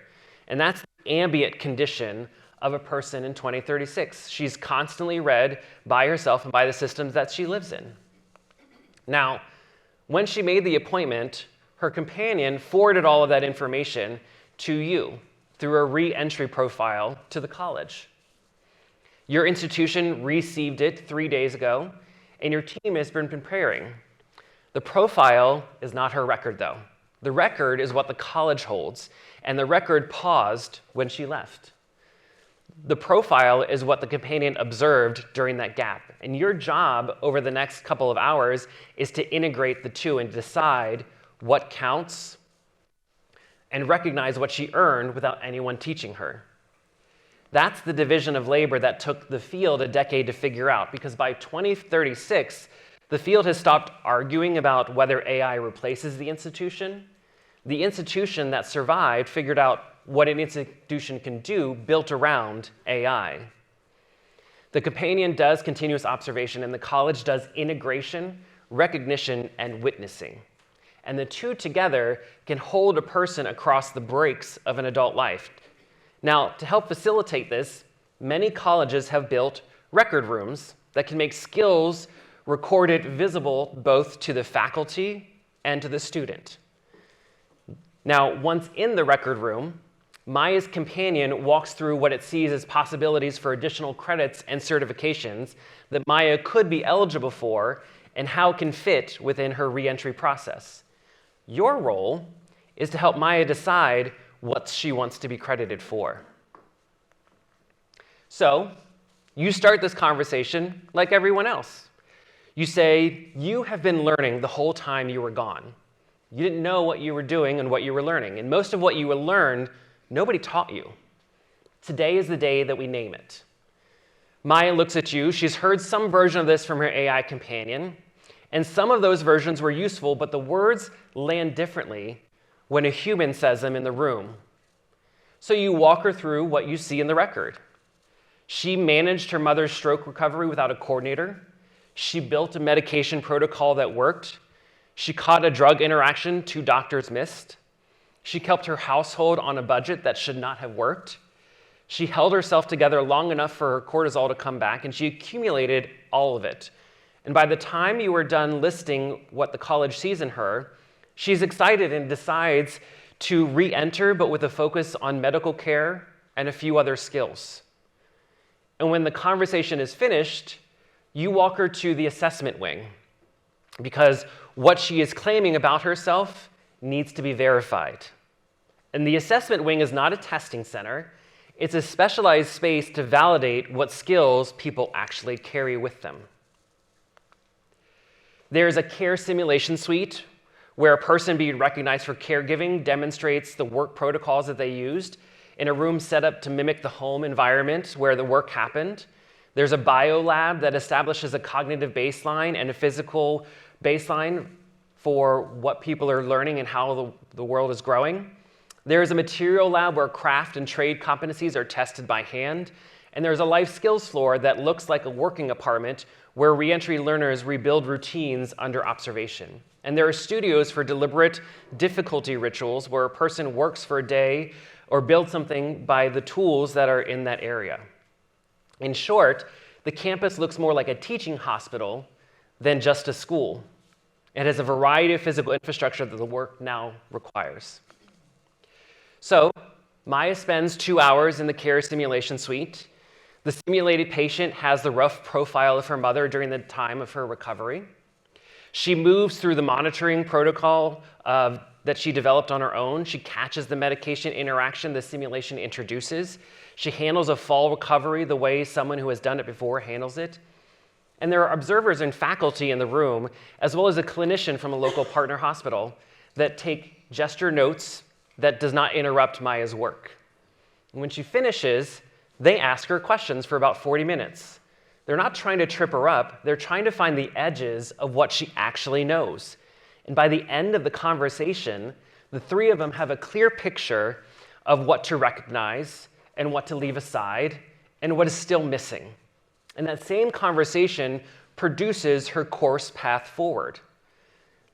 And that's the ambient condition of a person in 2036. She's constantly read by herself and by the systems that she lives in. Now, when she made the appointment, her companion forwarded all of that information to you through a re-entry profile to the college. Your institution received it 3 days ago, and your team has been preparing. The profile is not her record, though. The record is what the college holds, and the record paused when she left. The profile is what the companion observed during that gap, and your job over the next couple of hours is to integrate the two and decide what counts and recognize what she earned without anyone teaching her. That's the division of labor that took the field a decade to figure out, because by 2036, the field has stopped arguing about whether AI replaces the institution. The institution that survived figured out what an institution can do built around AI. The companion does continuous observation, and the college does integration, recognition, and witnessing. And the two together can hold a person across the breaks of an adult life. Now, to help facilitate this, many colleges have built record rooms that can make skills recorded visible both to the faculty and to the student. Now, once in the record room, Maya's companion walks through what it sees as possibilities for additional credits and certifications that Maya could be eligible for and how it can fit within her re-entry process. Your role is to help Maya decide what she wants to be credited for. So, you start this conversation like everyone else. You say, you have been learning the whole time you were gone. You didn't know what you were doing and what you were learning. And most of what you learned, nobody taught you. Today is the day that we name it. Maya looks at you. She's heard some version of this from her AI companion. And some of those versions were useful, but the words land differently when a human says them in the room. So you walk her through what you see in the record. She managed her mother's stroke recovery without a coordinator. She built a medication protocol that worked. She caught a drug interaction 2 doctors missed. She kept her household on a budget that should not have worked. She held herself together long enough for her cortisol to come back, and she accumulated all of it. And by the time you were done listing what the college sees in her, she's excited and decides to re-enter, but with a focus on medical care and a few other skills. And when the conversation is finished, you walk her to the assessment wing, because what she is claiming about herself needs to be verified. And the assessment wing is not a testing center. It's a specialized space to validate what skills people actually carry with them. There's a care simulation suite where a person being recognized for caregiving demonstrates the work protocols that they used in a room set up to mimic the home environment where the work happened. There's a bio lab that establishes a cognitive baseline and a physical baseline for what people are learning and how the world is growing. There's a material lab where craft and trade competencies are tested by hand. And there's a life skills floor that looks like a working apartment where reentry learners rebuild routines under observation. And there are studios for deliberate difficulty rituals where a person works for a day or builds something by the tools that are in that area. In short, the campus looks more like a teaching hospital than just a school. It has a variety of physical infrastructure that the work now requires. So, Maya spends 2 hours in the care simulation suite. The simulated patient has the rough profile of her mother during the time of her recovery. She moves through the monitoring protocol that she developed on her own. She catches the medication interaction the simulation introduces. She handles a fall recovery the way someone who has done it before handles it. And there are observers and faculty in the room, as well as a clinician from a local partner hospital that take gesture notes that does not interrupt Maya's work. And when she finishes, they ask her questions for about 40 minutes. They're not trying to trip her up. They're trying to find the edges of what she actually knows. And by the end of the conversation, the three of them have a clear picture of what to recognize and what to leave aside and what is still missing. And that same conversation produces her course path forward.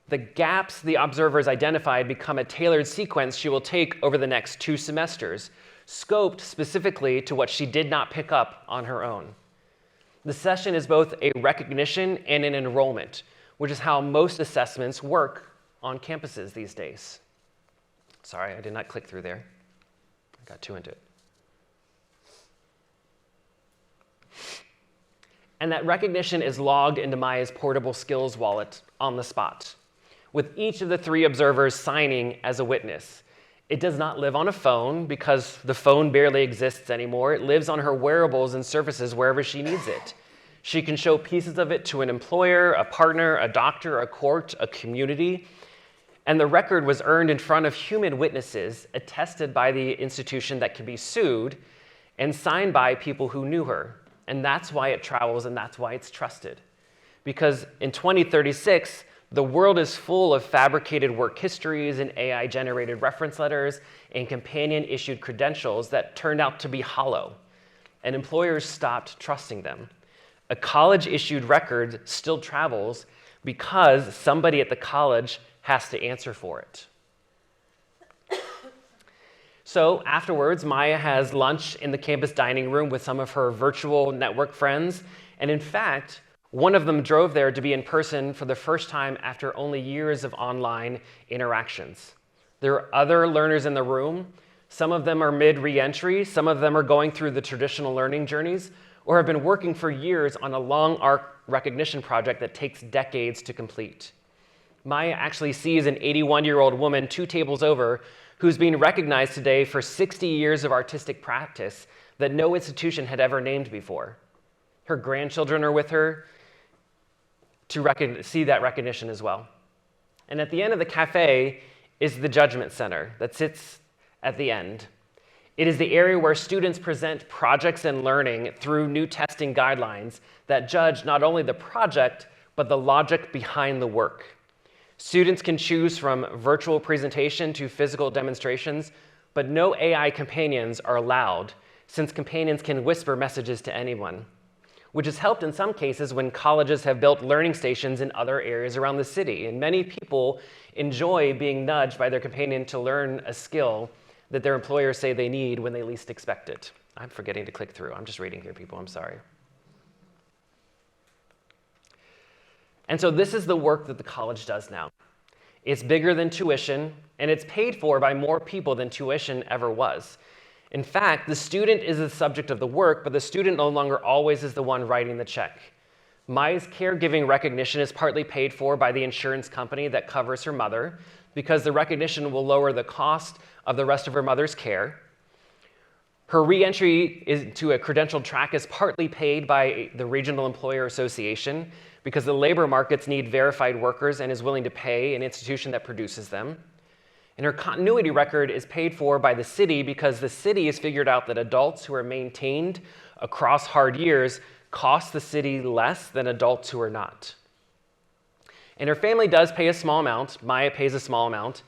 The gaps the observers identified become a tailored sequence she will take over the next 2 semesters, scoped specifically to what she did not pick up on her own. The session is both a recognition and an enrollment, which is how most assessments work on campuses these days. Sorry, I did not click through there. I got 2 into it. And that recognition is logged into Maya's portable skills wallet on the spot, with each of the 3 observers signing as a witness. It does not live on a phone because the phone barely exists anymore. It lives on her wearables and surfaces wherever she needs it. She can show pieces of it to an employer, a partner, a doctor, a court, a community. And the record was earned in front of human witnesses, attested by the institution that can be sued, and signed by people who knew her. And that's why it travels, and that's why it's trusted. Because in 2036, the world is full of fabricated work histories and AI-generated reference letters and companion-issued credentials that turned out to be hollow, and employers stopped trusting them. A college-issued record still travels because somebody at the college has to answer for it. So afterwards, Maya has lunch in the campus dining room with some of her virtual network friends, and in fact, one of them drove there to be in person for the first time after only years of online interactions. There are other learners in the room. Some of them are mid-re-entry, some of them are going through the traditional learning journeys, or have been working for years on a long arc recognition project that takes decades to complete. Maya actually sees an 81-year-old woman 2 tables over who's being recognized today for 60 years of artistic practice that no institution had ever named before. Her grandchildren are with her to see that recognition as well. And at the end of the cafe is the judgment center that sits at the end. It is the area where students present projects and learning through new testing guidelines that judge not only the project, but the logic behind the work. Students can choose from virtual presentation to physical demonstrations, but no AI companions are allowed, since companions can whisper messages to anyone, which has helped in some cases when colleges have built learning stations in other areas around the city. And many people enjoy being nudged by their companion to learn a skill that their employers say they need when they least expect it. I'm forgetting to click through. I'm just reading here, people. I'm sorry. And so this is the work that the college does now. It's bigger than tuition, and it's paid for by more people than tuition ever was. In fact, the student is the subject of the work, but the student no longer always is the one writing the check. Maya's caregiving recognition is partly paid for by the insurance company that covers her mother, because the recognition will lower the cost of the rest of her mother's care. Her re-entry into a credentialed track is partly paid by the Regional Employer Association, because the labor markets need verified workers and is willing to pay an institution that produces them. And her continuity record is paid for by the city because the city has figured out that adults who are maintained across hard years cost the city less than adults who are not. And her family does pay a small amount. Maya pays a small amount.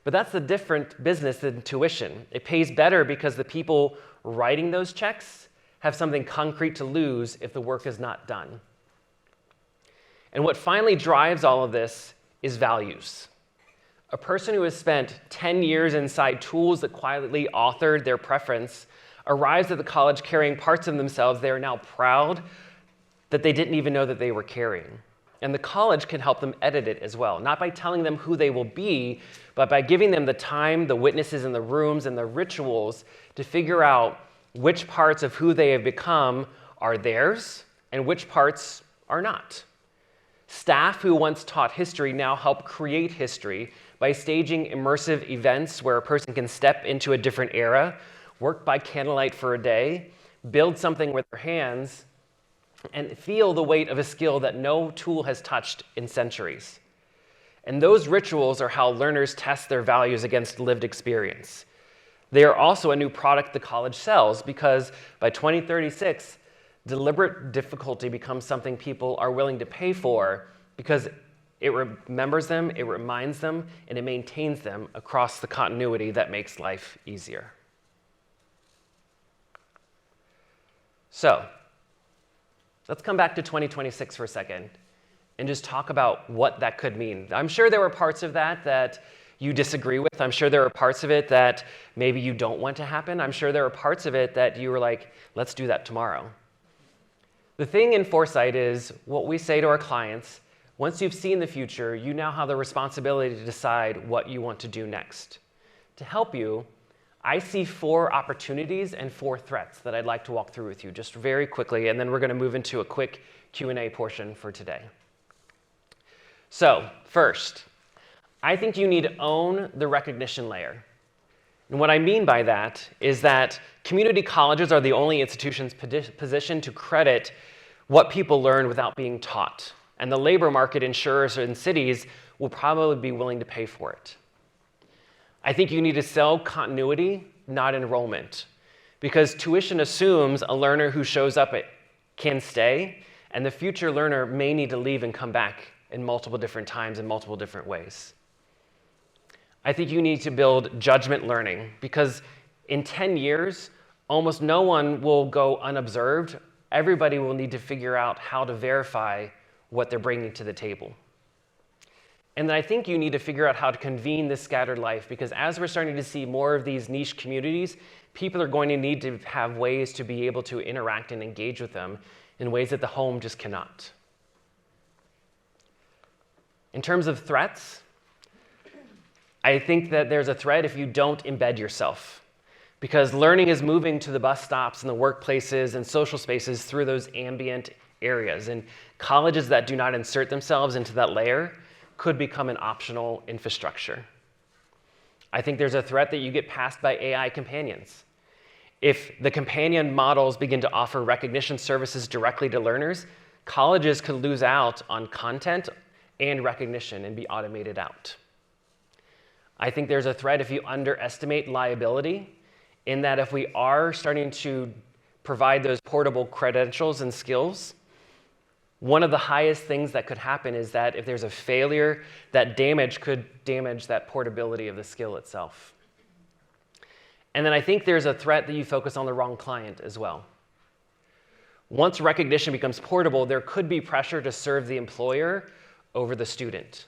But that's a different business than tuition. It pays better because the people writing those checks have something concrete to lose if the work is not done. And what finally drives all of this is values. A person who has spent 10 years inside tools that quietly authored their preference arrives at the college carrying parts of themselves they are now proud that they didn't even know that they were carrying. And the college can help them edit it as well, not by telling them who they will be, but by giving them the time, the witnesses in the rooms, and the rituals to figure out which parts of who they have become are theirs and which parts are not. Staff who once taught history now help create history by staging immersive events where a person can step into a different era, work by candlelight for a day, build something with their hands, and feel the weight of a skill that no tool has touched in centuries. And those rituals are how learners test their values against lived experience. They are also a new product the college sells because by 2036, deliberate difficulty becomes something people are willing to pay for because it remembers them, it reminds them, and it maintains them across the continuity that makes life easier. So, let's come back to 2026 for a second and just talk about what that could mean. I'm sure there were parts of that you disagree with. I'm sure there are parts of it that maybe you don't want to happen. I'm sure there are parts of it that you were like, let's do that tomorrow. The thing in foresight is what we say to our clients, once you've seen the future, you now have the responsibility to decide what you want to do next. To help you, I see 4 opportunities and 4 threats that I'd like to walk through with you just very quickly, and then we're going to move into a quick Q&A portion for today. So first, I think you need to own the recognition layer. And what I mean by that is that community colleges are the only institutions positioned to credit what people learn without being taught. And the labor market insurers in cities will probably be willing to pay for it. I think you need to sell continuity, not enrollment, because tuition assumes a learner who shows up can stay, and the future learner may need to leave and come back in multiple different times in multiple different ways. I think you need to build judgment learning, because in 10 years, almost no one will go unobserved. Everybody will need to figure out how to verify what they're bringing to the table. And then I think you need to figure out how to convene this scattered life, because as we're starting to see more of these niche communities, people are going to need to have ways to be able to interact and engage with them in ways that the home just cannot. In terms of threats, I think that there's a threat if you don't embed yourself, because learning is moving to the bus stops and the workplaces and social spaces through those ambient areas. And colleges that do not insert themselves into that layer could become an optional infrastructure. I think there's a threat that you get passed by AI companions. If the companion models begin to offer recognition services directly to learners, colleges could lose out on content and recognition and be automated out. I think there's a threat if you underestimate liability, in that if we are starting to provide those portable credentials and skills, one of the highest things that could happen is that if there's a failure, that damage could damage that portability of the skill itself. And then I think there's a threat that you focus on the wrong client as well. Once recognition becomes portable, there could be pressure to serve the employer over the student.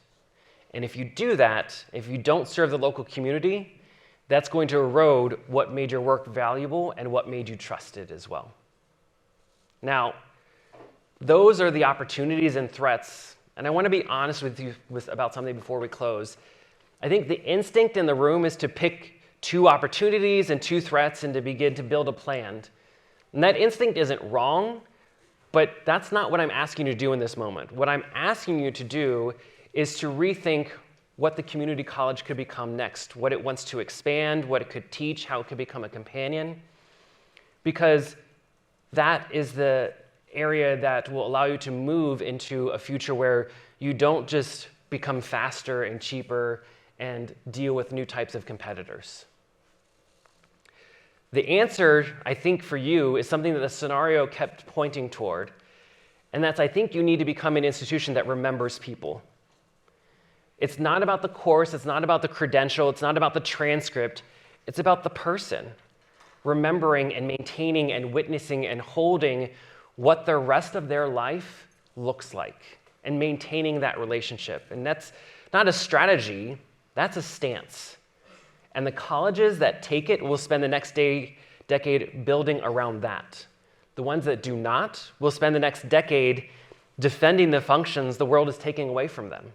And if you do that, if you don't serve the local community, that's going to erode what made your work valuable and what made you trusted as well. Now, those are the opportunities and threats. And I want to be honest with you about something before we close. I think the instinct in the room is to pick 2 opportunities and 2 threats and to begin to build a plan. And that instinct isn't wrong, but that's not what I'm asking you to do in this moment. What I'm asking you to do is to rethink what the community college could become next, what it wants to expand, what it could teach, how it could become a companion, because that is the area that will allow you to move into a future where you don't just become faster and cheaper and deal with new types of competitors. The answer, I think, for you is something that the scenario kept pointing toward, and that's I think you need to become an institution that remembers people. It's not about the course, it's not about the credential, it's not about the transcript, it's about the person, remembering and maintaining and witnessing and holding what the rest of their life looks like and maintaining that relationship. And that's not a strategy, that's a stance. And the colleges that take it will spend the next decade building around that. The ones that do not will spend the next decade defending the functions the world is taking away from them.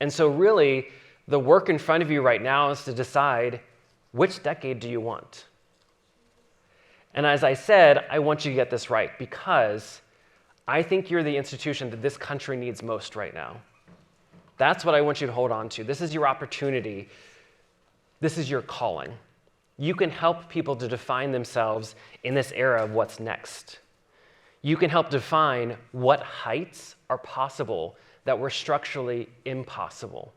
And so really, the work in front of you right now is to decide, which decade do you want? And as I said, I want you to get this right, because I think you're the institution that this country needs most right now. That's what I want you to hold on to. This is your opportunity. This is your calling. You can help people to define themselves in this era of what's next. You can help define what heights are possible that were structurally impossible.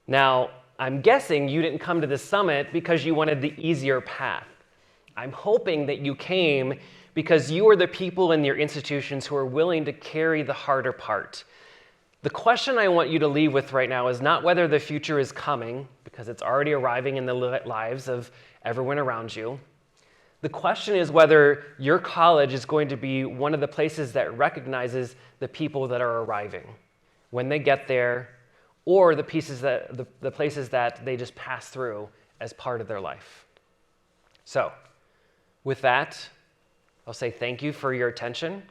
Now, I'm guessing you didn't come to this summit because you wanted the easier path. I'm hoping that you came because you are the people in your institutions who are willing to carry the harder part. The question I want you to leave with right now is not whether the future is coming, because it's already arriving in the lives of everyone around you. The question is whether your college is going to be one of the places that recognizes the people that are arriving when they get there, or the places that they just pass through as part of their life. So, with that, I'll say thank you for your attention,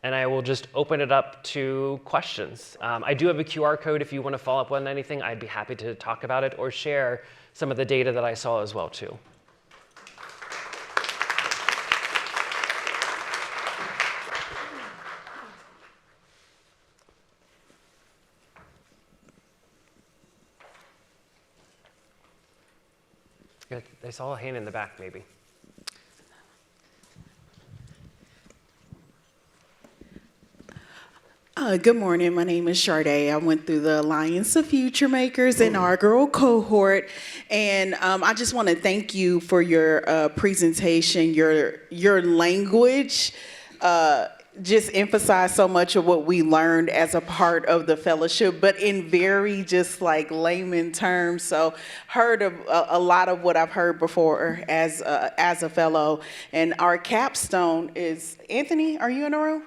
and I will just open it up to questions. I do have a QR code if you want to follow up on anything. I'd be happy to talk about it or share some of the data that I saw as well too. Good. I saw a hand in the back, maybe. Good morning. My name is Sade. I went through the Alliance of Future Makers inaugural cohort, and I just want to thank you for your presentation. Your language just emphasized so much of what we learned as a part of the fellowship, but in very just like layman terms. So heard of a lot of what I've heard before as a fellow. And our capstone is, Anthony, are you in the room?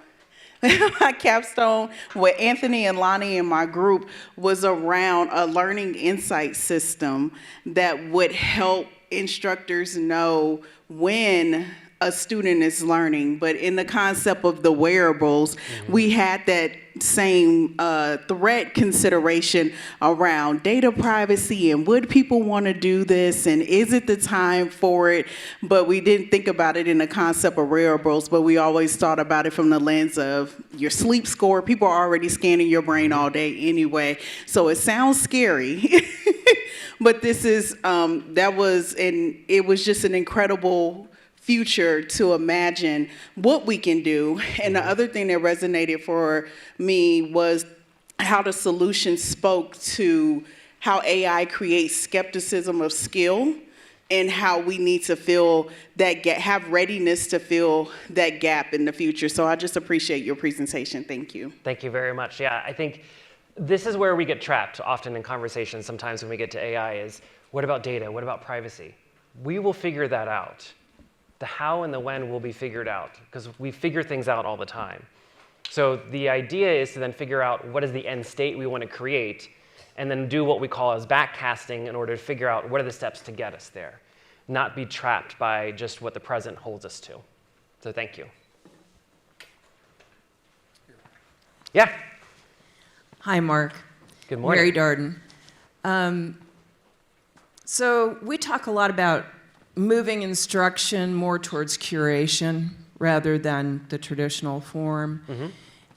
My capstone with Anthony and Lonnie and my group was around a learning insight system that would help instructors know when a student is learning. But in the concept of the wearables, we had that same threat consideration around data privacy and would people want to do this and is it the time for it? But we didn't think about it in the concept of wearables, but we always thought about it from the lens of your sleep score. People are already scanning your brain all day anyway, so it sounds scary. But this is, it was just an incredible future to imagine what we can do. And the other thing that resonated for me was how the solution spoke to how AI creates skepticism of skill and how we need to fill that gap, have readiness to fill that gap in the future. So I just appreciate your presentation. Thank you. Thank you very much. Yeah, I think this is where we get trapped often in conversations sometimes when we get to AI is, what about data? What about privacy? We will figure that out. The how and the when will be figured out because we figure things out all the time. So the idea is to then figure out what is the end state we want to create and then do what we call as backcasting in order to figure out what are the steps to get us there, not be trapped by just what the present holds us to. So thank you. Yeah. Hi, Mark. Good morning. Mary Darden. So we talk a lot about moving instruction more towards curation rather than the traditional form. Mm-hmm.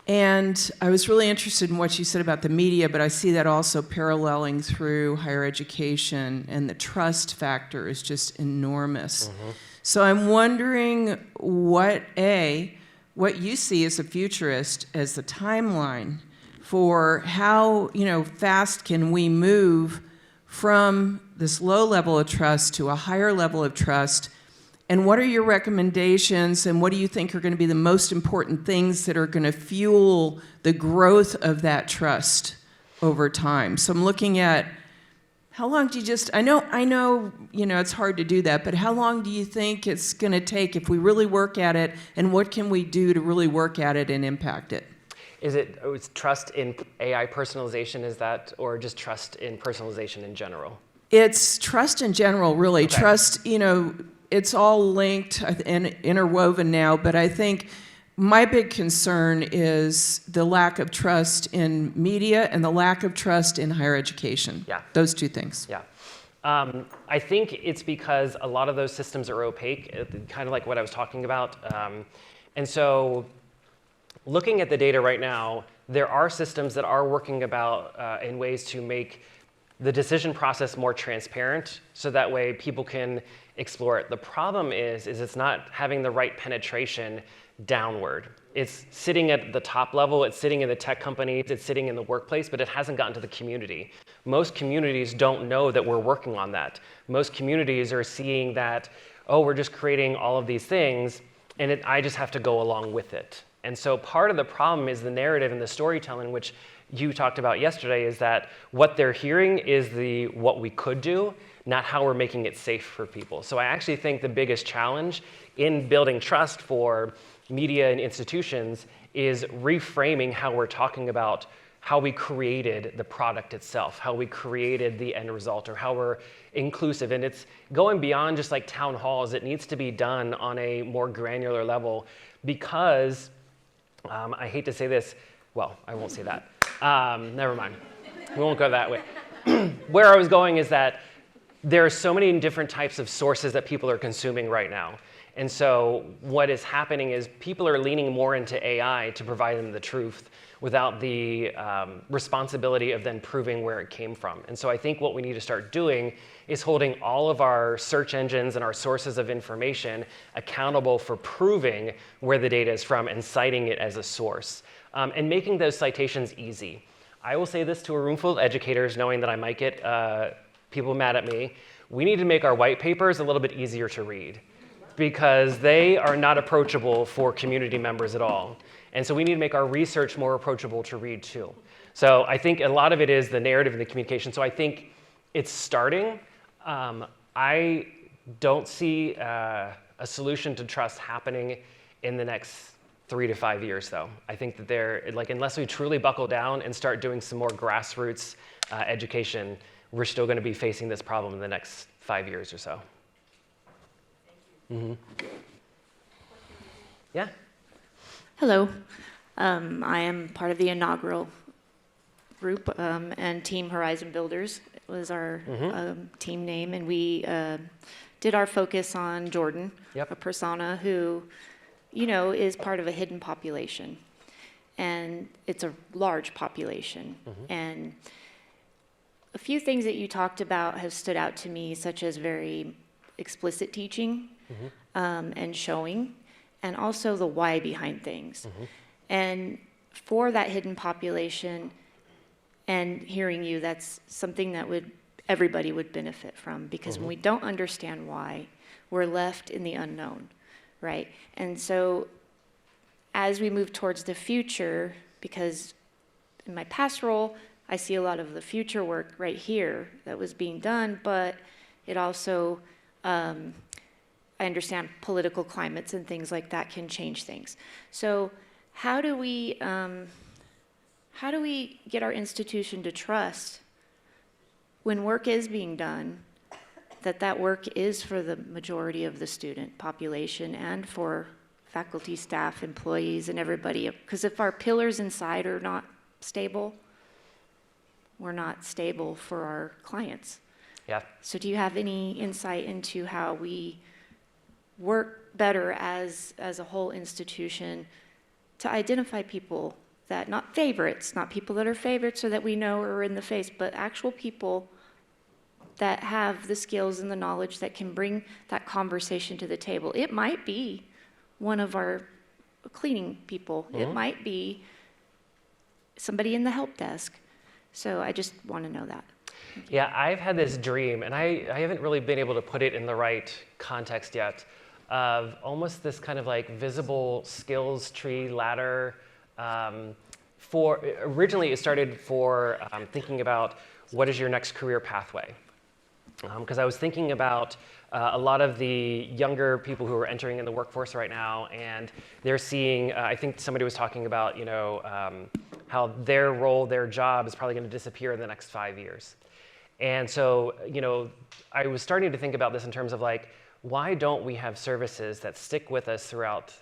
And I was really interested in what you said about the media, but I see that also paralleling through higher education, and the trust factor is just enormous. Mm-hmm. So I'm wondering what you see as a futurist as the timeline for how, fast can we move from this low level of trust to a higher level of trust, and what are your recommendations and what do you think are going to be the most important things that are going to fuel the growth of that trust over time? So I'm looking at how long do you I know, it's hard to do that, but how long do you think it's going to take if we really work at it, and what can we do to really work at it and impact it? It's trust in AI personalization, is that, or just trust in personalization in general? It's trust in general, really. Okay. Trust, it's all linked and interwoven now, but I think my big concern is the lack of trust in media and the lack of trust in higher education. Yeah. Those two things. Yeah. I think it's because a lot of those systems are opaque, kind of like what I was talking about. And so looking at the data right now, there are systems that are working in ways to make the decision process more transparent, so that way people can explore it. The problem is it's not having the right penetration downward. It's sitting at the top level, it's sitting in the tech companies, it's sitting in the workplace, but it hasn't gotten to the community. Most communities don't know that we're working on that. Most communities are seeing that, oh, we're just creating all of these things, and I just have to go along with it. And so part of the problem is the narrative and the storytelling, which you talked about yesterday, is that what they're hearing is what we could do, not how we're making it safe for people. So I actually think the biggest challenge in building trust for media and institutions is reframing how we're talking about how we created the product itself, how we created the end result, or how we're inclusive. And it's going beyond just like town halls. It needs to be done on a more granular level because, I hate to say this, well, I won't say that. Never mind. We won't go that way. Where I was going is that there are so many different types of sources that people are consuming right now. And so what is happening is people are leaning more into AI to provide them the truth without the responsibility of then proving where it came from. And so I think what we need to start doing is holding all of our search engines and our sources of information accountable for proving where the data is from and citing it as a source, and making those citations easy. I will say this to a room full of educators, knowing that I might get people mad at me. We need to make our white papers a little bit easier to read, because they are not approachable for community members at all. And so we need to make our research more approachable to read too. So I think a lot of it is the narrative and the communication. So I think it's starting. I don't see a solution to trust happening in the next 3 to 5 years, though. I think that unless we truly buckle down and start doing some more grassroots education, we're still going to be facing this problem in the next 5 years or so. Mm-hmm. Yeah. Hello. I am part of the inaugural group, and Team Horizon Builders was our team name, and we did our focus on Jordan, a persona who, is part of a hidden population, and it's a large population. And a few things that you talked about have stood out to me, such as very explicit teaching and showing, and also the why behind things. And for that hidden population, and hearing you, that's something that everybody would benefit from, because when we don't understand why, we're left in the unknown, right? And so as we move towards the future, because in my past role, I see a lot of the future work right here that was being done, but it also, I understand political climates and things like that can change things. So how do we get our institution to trust when work is being done, that work is for the majority of the student population and for faculty, staff, employees, and everybody? Because if our pillars inside are not stable, we're not stable for our clients. Yeah. So do you have any insight into how we work better as a whole institution to identify people that, not favorites, not people that are favorites or that we know are in the face, but actual people that have the skills and the knowledge that can bring that conversation to the table? It might be one of our cleaning people. It might be somebody in the help desk. So I just want to know that. Yeah, I've had this dream, and I haven't really been able to put it in the right context yet, of almost this kind of like visible skills tree ladder. Originally it started for thinking about what is your next career pathway. Because I was thinking about a lot of the younger people who are entering in the workforce right now, and they're seeing, I think somebody was talking about, how their role, their job is probably going to disappear in the next 5 years. And so, I was starting to think about this in terms of like, why don't we have services that stick with us throughout,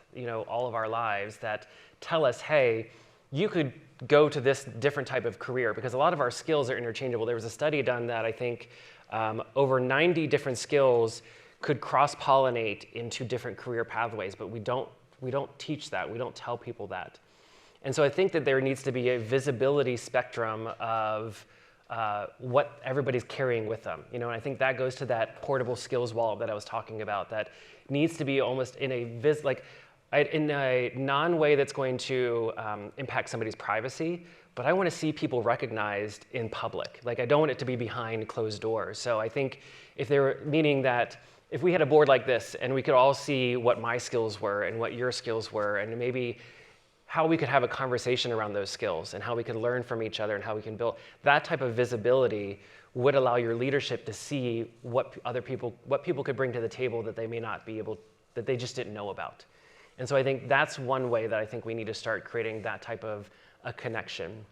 all of our lives, that tell us, hey, you could go to this different type of career, because a lot of our skills are interchangeable. There was a study done that I think over 90 different skills could cross-pollinate into different career pathways, but we don't teach that. We don't tell people that. And so I think that there needs to be a visibility spectrum of what everybody's carrying with them. And I think that goes to that portable skills wall that I was talking about, that needs to be almost in a non-way that's going to impact somebody's privacy, but I want to see people recognized in public. Like, I don't want it to be behind closed doors. So I think meaning that if we had a board like this and we could all see what my skills were and what your skills were, and maybe how we could have a conversation around those skills and how we could learn from each other and how we can build that type of visibility, would allow your leadership to see what people could bring to the table that they may not be able, that they just didn't know about. And so I think that's one way that I think we need to start creating that type of a connection.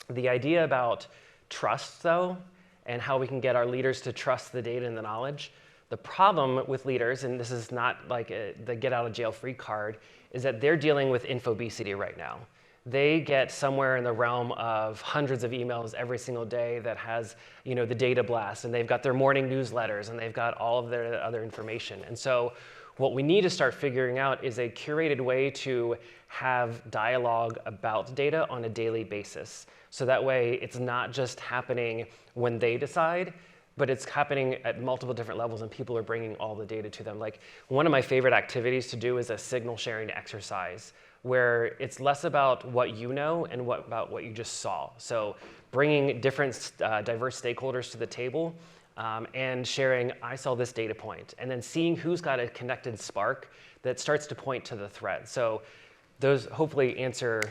The idea about trust, though, and how we can get our leaders to trust the data and the knowledge, the problem with leaders, and this is not like the get out of jail free card, is that they're dealing with infobesity right now. they get somewhere in the realm of hundreds of emails every single day that has, the data blast, and they've got their morning newsletters, and they've got all of their other information. And so what we need to start figuring out is a curated way to have dialogue about data on a daily basis. So that way it's not just happening when they decide, but it's happening at multiple different levels and people are bringing all the data to them. Like, one of my favorite activities to do is a signal sharing exercise, where it's less about what you know and about what you just saw. So bringing different diverse stakeholders to the table and sharing, I saw this data point, and then seeing who's got a connected spark that starts to point to the thread. So those hopefully answer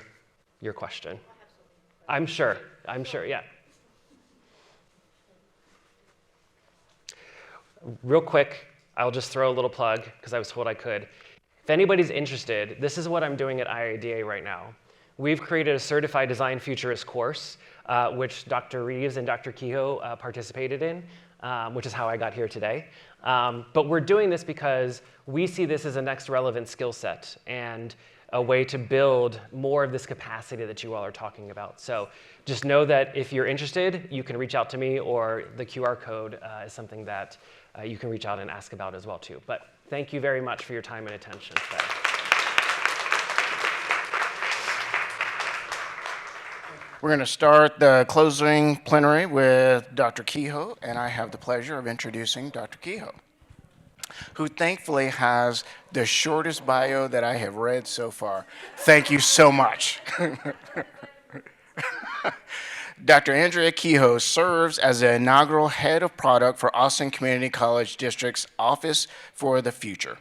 your question. I'm sure, yeah. Real quick, I'll just throw a little plug because I was told I could. If anybody's interested, this is what I'm doing at IIDA right now. We've created a Certified Design Futurist course, which Dr. Reeves and Dr. Kehoe participated in, which is how I got here today. But we're doing this because we see this as a next relevant skill set and a way to build more of this capacity that you all are talking about. So just know that if you're interested, you can reach out to me, or the QR code is something that you can reach out and ask about as well too. But thank you very much for your time and attention today. We're going to start the closing plenary with Dr. Kehoe, and I have the pleasure of introducing Dr. Kehoe, who thankfully has the shortest bio that I have read so far. Thank you so much. Dr. Andrea Kehoe serves as the inaugural head of product for Austin Community College District's Office for the Future,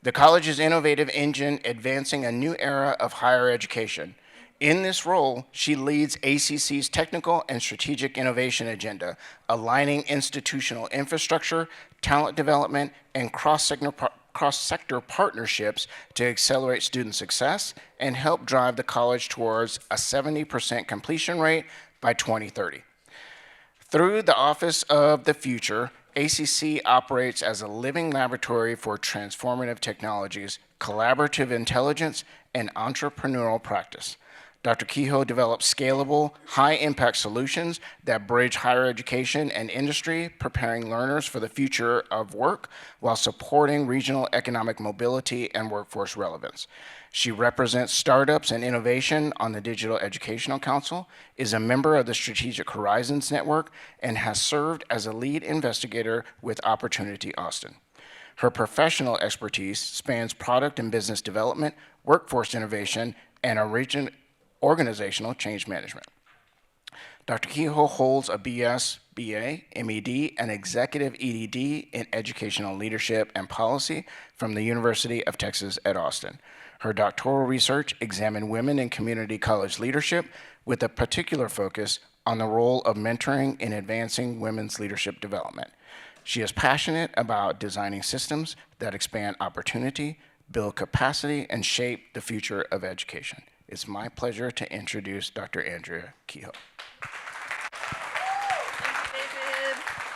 the college's innovative engine advancing a new era of higher education. In this role, she leads ACC's technical and strategic innovation agenda, aligning institutional infrastructure, talent development, and cross-sector partnerships to accelerate student success and help drive the college towards a 70% completion rate by 2030. Through the Office of the Future, ACC operates as a living laboratory for transformative technologies, collaborative intelligence, and entrepreneurial practice. Dr. Kehoe develops scalable, high-impact solutions that bridge higher education and industry, preparing learners for the future of work while supporting regional economic mobility and workforce relevance. She represents startups and innovation on the Digital Educational Council, is a member of the Strategic Horizons Network, and has served as a lead investigator with Opportunity Austin. Her professional expertise spans product and business development, workforce innovation, and organizational change management. Dr. Kehoe holds a BS, BA, MED, and Executive EDD in Educational Leadership and Policy from the University of Texas at Austin. Her doctoral research examined women in community college leadership with a particular focus on the role of mentoring in advancing women's leadership development. She is passionate about designing systems that expand opportunity, build capacity, and shape the future of education. It's my pleasure to introduce Dr. Andrea Kehoe.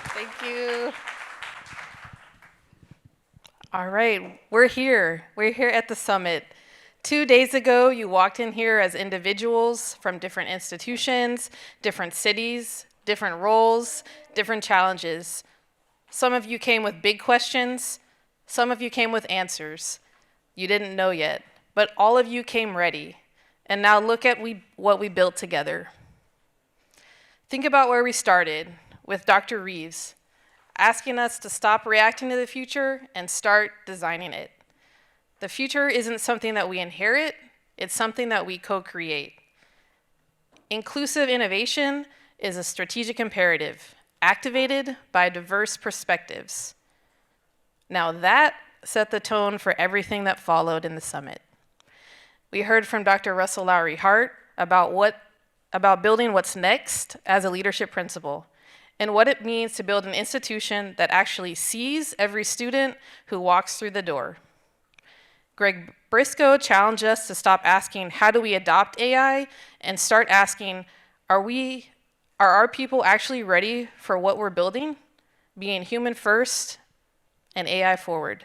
Thank you. All right, we're here. We're here at the summit. 2 days ago, you walked in here as individuals from different institutions, different cities, different roles, different challenges. Some of you came with big questions. Some of you came with answers you didn't know yet, but all of you came ready. And now look at what we built together. Think about where we started with Dr. Reeves, asking us to stop reacting to the future and start designing it. The future isn't something that we inherit, it's something that we co-create. Inclusive innovation is a strategic imperative, activated by diverse perspectives. Now that set the tone for everything that followed in the summit. We heard from Dr. Russell Lowry Hart about building what's next as a leadership principle and what it means to build an institution that actually sees every student who walks through the door. Greg Briscoe challenged us to stop asking, how do we adopt AI, and start asking, are our people actually ready for what we're building, being human first and AI forward?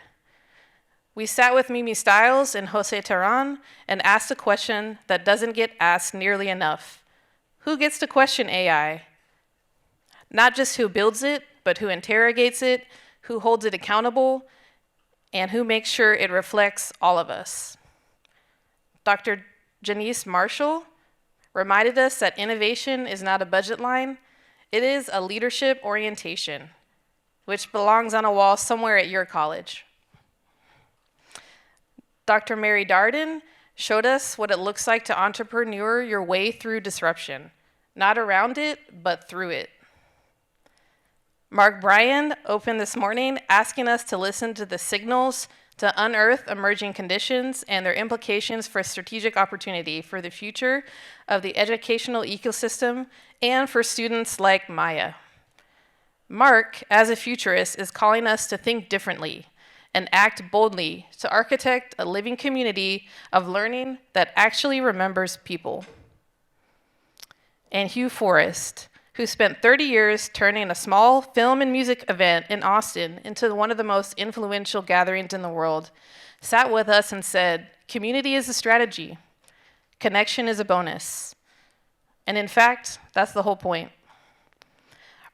We sat with Mimi Stiles and Jose Terran and asked a question that doesn't get asked nearly enough. Who gets to question AI? Not just who builds it, but who interrogates it, who holds it accountable, and who makes sure it reflects all of us. Dr. Janice Marshall reminded us that innovation is not a budget line, it is a leadership orientation, which belongs on a wall somewhere at your college. Dr. Mary Darden showed us what it looks like to entrepreneur your way through disruption, not around it, but through it. Bryan opened this morning asking us to listen to the signals to unearth emerging conditions and their implications for strategic opportunity for the future of the educational ecosystem and for students like Maya. Mark, as a futurist, is calling us to think differently and act boldly to architect a living community of learning that actually remembers people. And Hugh Forrest, who spent 30 years turning a small film and music event in Austin into one of the most influential gatherings in the world, sat with us and said, community is a strategy, connection is a bonus. And in fact, that's the whole point.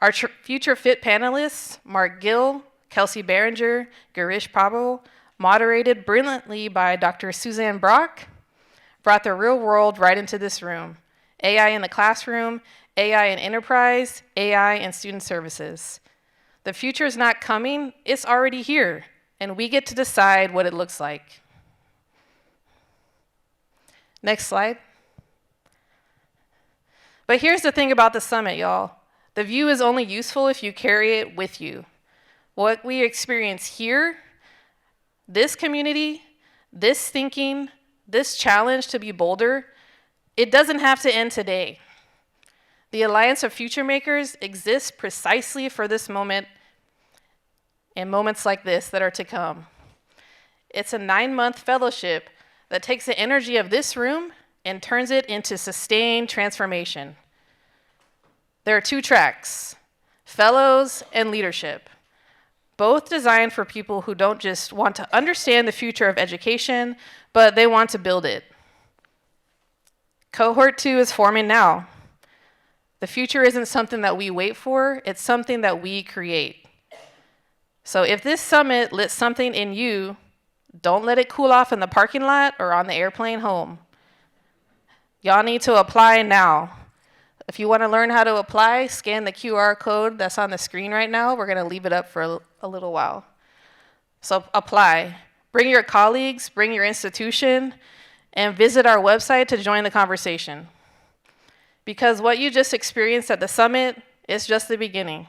Our Future Fit panelists, Mark Gill, Kelsey Behringer, Girish Prabhu, moderated brilliantly by Dr. Suzanne Brock, brought the real world right into this room. AI in the classroom, AI in enterprise, AI in student services. The future is not coming, it's already here, and we get to decide what it looks like. Next slide. But here's the thing about the summit, y'all. The view is only useful if you carry it with you. What we experience here, this community, this thinking, this challenge to be bolder, it doesn't have to end today. The Alliance of Future Makers exists precisely for this moment and moments like this that are to come. It's a 9-month fellowship that takes the energy of this room and turns it into sustained transformation. There are 2 tracks, fellows and leadership, both designed for people who don't just want to understand the future of education, but they want to build it. Cohort 2 is forming now. The future isn't something that we wait for, it's something that we create. So if this summit lit something in you, don't let it cool off in the parking lot or on the airplane home. Y'all need to apply now. If you want to learn how to apply, scan the QR code that's on the screen right now. We're going to leave it up for a little while. So apply. Bring your colleagues, bring your institution, and visit our website to join the conversation. Because what you just experienced at the summit is just the beginning.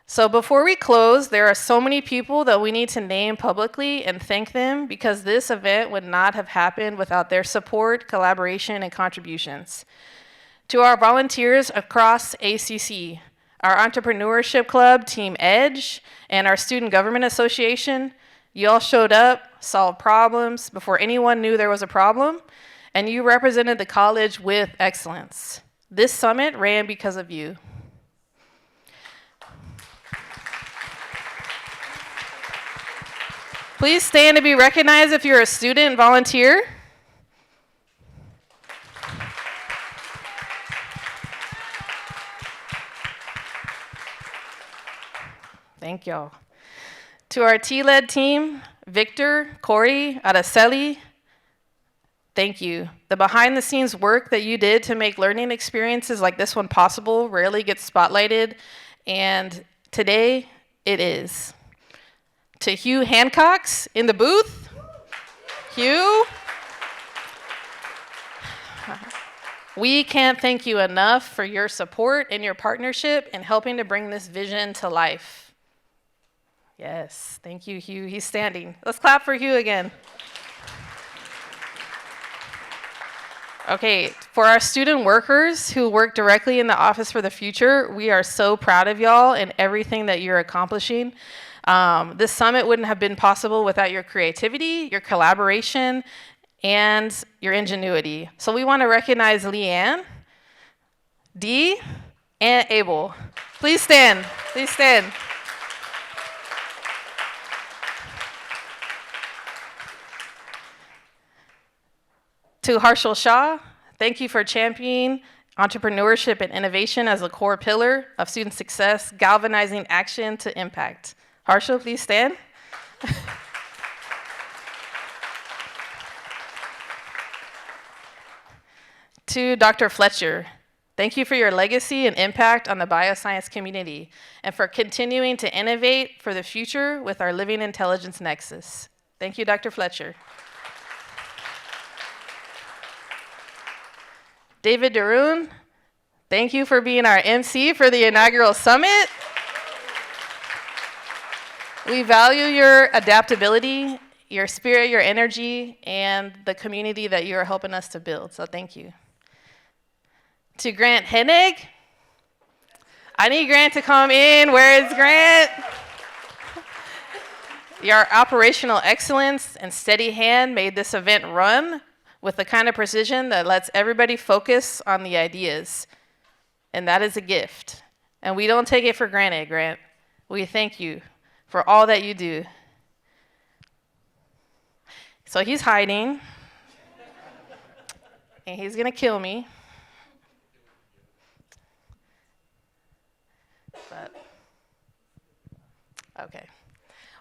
So before we close, there are so many people that we need to name publicly and thank them because this event would not have happened without their support, collaboration, and contributions. To our volunteers across ACC, our Entrepreneurship Club, Team Edge, and our Student Government Association, you all showed up, solved problems before anyone knew there was a problem, and you represented the college with excellence. This summit ran because of you. Please stand to be recognized if you're a student volunteer. Thank y'all. To our T-led team, Victor, Corey, Araceli, thank you. The behind-the-scenes work that you did to make learning experiences like this one possible rarely gets spotlighted, and today it is. To Hugh Hancock's in the booth. Hugh, we can't thank you enough for your support and your partnership in helping to bring this vision to life. Yes, thank you, Hugh. He's standing. Let's clap for Hugh again. Okay, for our student workers who work directly in the Office for the Future, we are so proud of y'all and everything that you're accomplishing. This summit wouldn't have been possible without your creativity, your collaboration, and your ingenuity. So we want to recognize Leanne, Dee, and Abel. Please stand. Please stand. To Harshal Shah, thank you for championing entrepreneurship and innovation as a core pillar of student success, galvanizing action to impact. Harshal, please stand. To Dr. Fletcher, thank you for your legacy and impact on the bioscience community and for continuing to innovate for the future with our Living Intelligence Nexus. Thank you, Dr. Fletcher. David Daroon, thank you for being our MC for the inaugural summit. We value your adaptability, your spirit, your energy, and the community that you are helping us to build, so thank you. To Grant Hennig, I need Grant to come in. Where is Grant? Your operational excellence and steady hand made this event run with the kind of precision that lets everybody focus on the ideas. And that is a gift. And we don't take it for granted, Grant. We thank you for all that you do. So he's hiding. And he's gonna kill me. But, okay.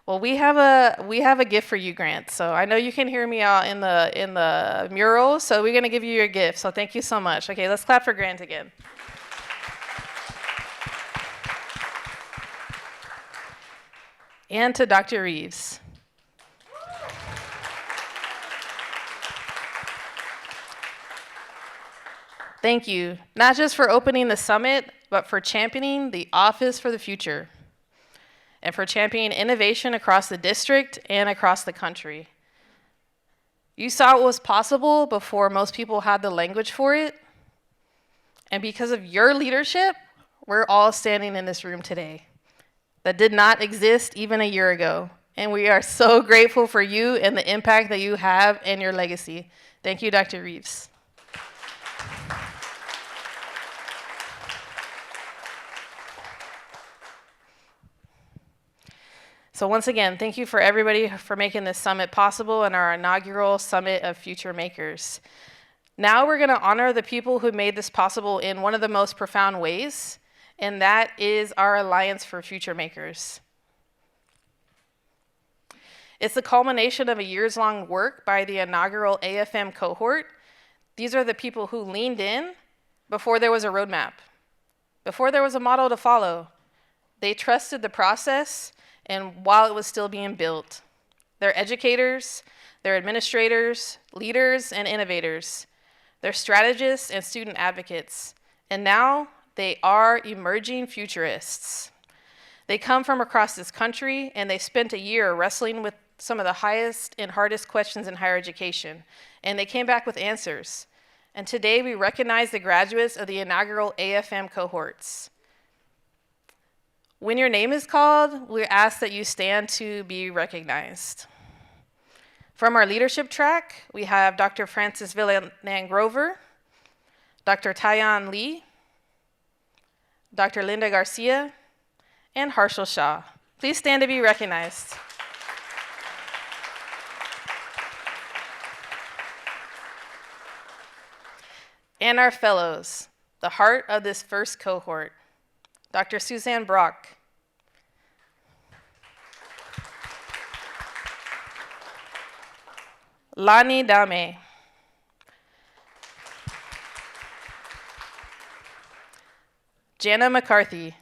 Well, we have a gift for you, Grant. So I know you can hear me out in the mural. So we're gonna give you your gift. So thank you so much. Okay, let's clap for Grant again. And to Dr. Reeves. Thank you, not just for opening the summit, but for championing the Office for the Future, and for championing innovation across the district and across the country. You saw what was possible before most people had the language for it, and because of your leadership, we're all standing in this room today. That did not exist even a year ago, and we are so grateful for you and the impact that you have and your legacy. Thank you, Dr. Reeves. So once again, thank you for everybody for making this summit possible and our inaugural Summit of Future Makers. Now we're gonna honor the people who made this possible in one of the most profound ways, and that is our Alliance for Future Makers. It's the culmination of a years-long work by the inaugural AFM cohort. These are the people who leaned in before there was a roadmap, before there was a model to follow. They trusted the process, and while it was still being built. They're educators, they're administrators, leaders, and innovators. They're strategists and student advocates. And now they are emerging futurists. They come from across this country, and they spent a year wrestling with some of the highest and hardest questions in higher education. And they came back with answers. And today we recognize the graduates of the inaugural AFM cohorts. When your name is called, we ask that you stand to be recognized. From our leadership track, we have Dr. Francis Villanan Grover, Dr. Tyan Lee, Dr. Linda Garcia, and Harshal Shah. Please stand to be recognized. And our fellows, the heart of this first cohort, Dr. Suzanne Brock, Lani Dame, Jana McCarthy,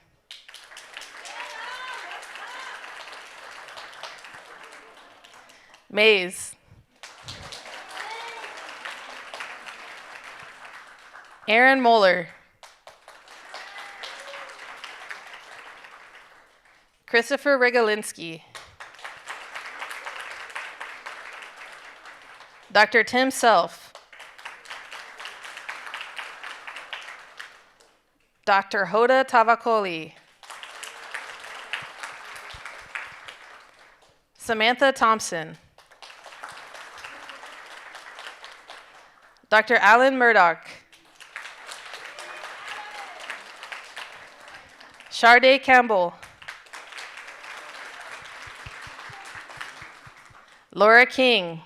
Maze, Aaron Moeller, Christopher Regalinsky, Dr. Tim Self, Dr. Hoda Tavakoli, Samantha Thompson, Dr. Alan Murdoch, Sharday Campbell, Laura King,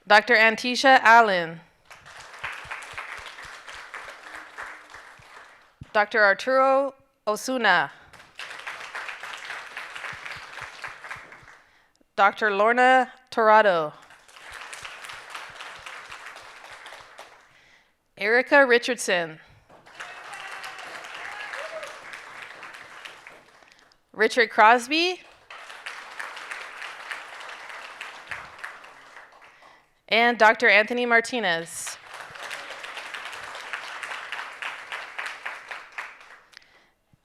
Dr. Antisha Allen. Dr. Arturo Osuna. Dr. Lorna Torado. Erica Richardson. Richard Crosby. And Dr. Anthony Martinez.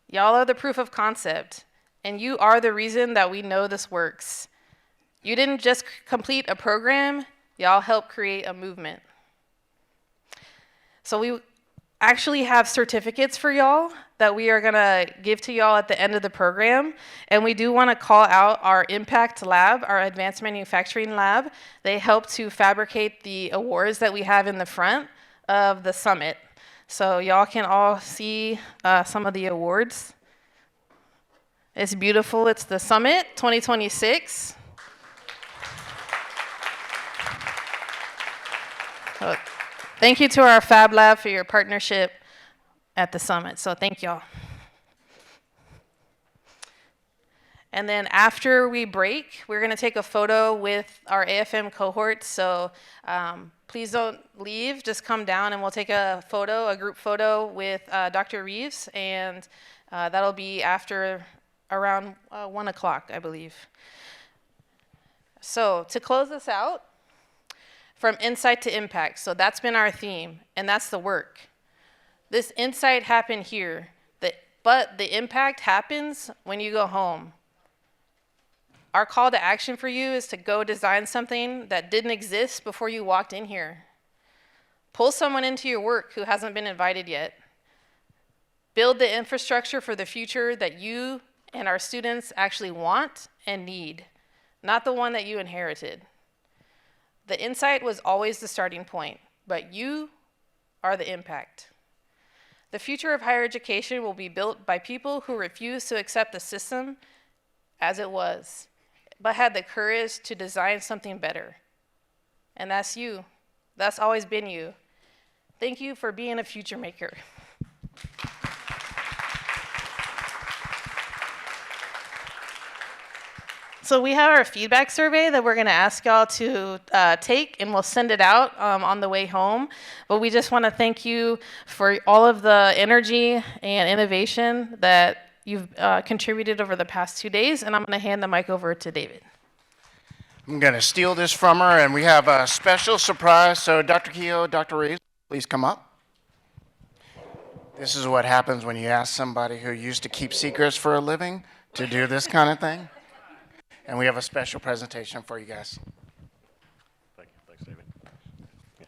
Y'all are the proof of concept, and you are the reason that we know this works. You didn't just complete a program, y'all helped create a movement. So we actually have certificates for y'all that we are gonna give to y'all at the end of the program. And we do wanna call out our Impact Lab, our Advanced Manufacturing Lab. They help to fabricate the awards that we have in the front of the summit. So y'all can all see some of the awards. It's beautiful, it's the Summit 2026. So thank you to our Fab Lab for your partnership at the summit. So thank y'all. And then after we break, we're gonna take a photo with our AFM cohort. So please don't leave, just come down and we'll take a photo, a group photo with Dr. Reeves, and that'll be after around 1 o'clock, I believe. So to close this out, from insight to impact. So that's been our theme, and that's the work. This insight happened here, but the impact happens when you go home. Our call to action for you is to go design something that didn't exist before you walked in here. Pull someone into your work who hasn't been invited yet. Build the infrastructure for the future that you and our students actually want and need, not the one that you inherited. The insight was always the starting point, but you are the impact. The future of higher education will be built by people who refuse to accept the system as it was, but had the courage to design something better. And that's you. That's always been you. Thank you for being a future maker. So we have our feedback survey that we're gonna ask y'all to take, and we'll send it out on the way home. But we just wanna thank you for all of the energy and innovation that you've contributed over the past 2 days, and I'm gonna hand the mic over to David. I'm going to steal this from her, and we have a special surprise. So Dr. Kehoe, Dr. Reeves, please come up. This is what happens when you ask somebody who used to keep secrets for a living to do this kind of thing. And we have a special presentation for you guys. Thank you. Thanks, David. Yeah.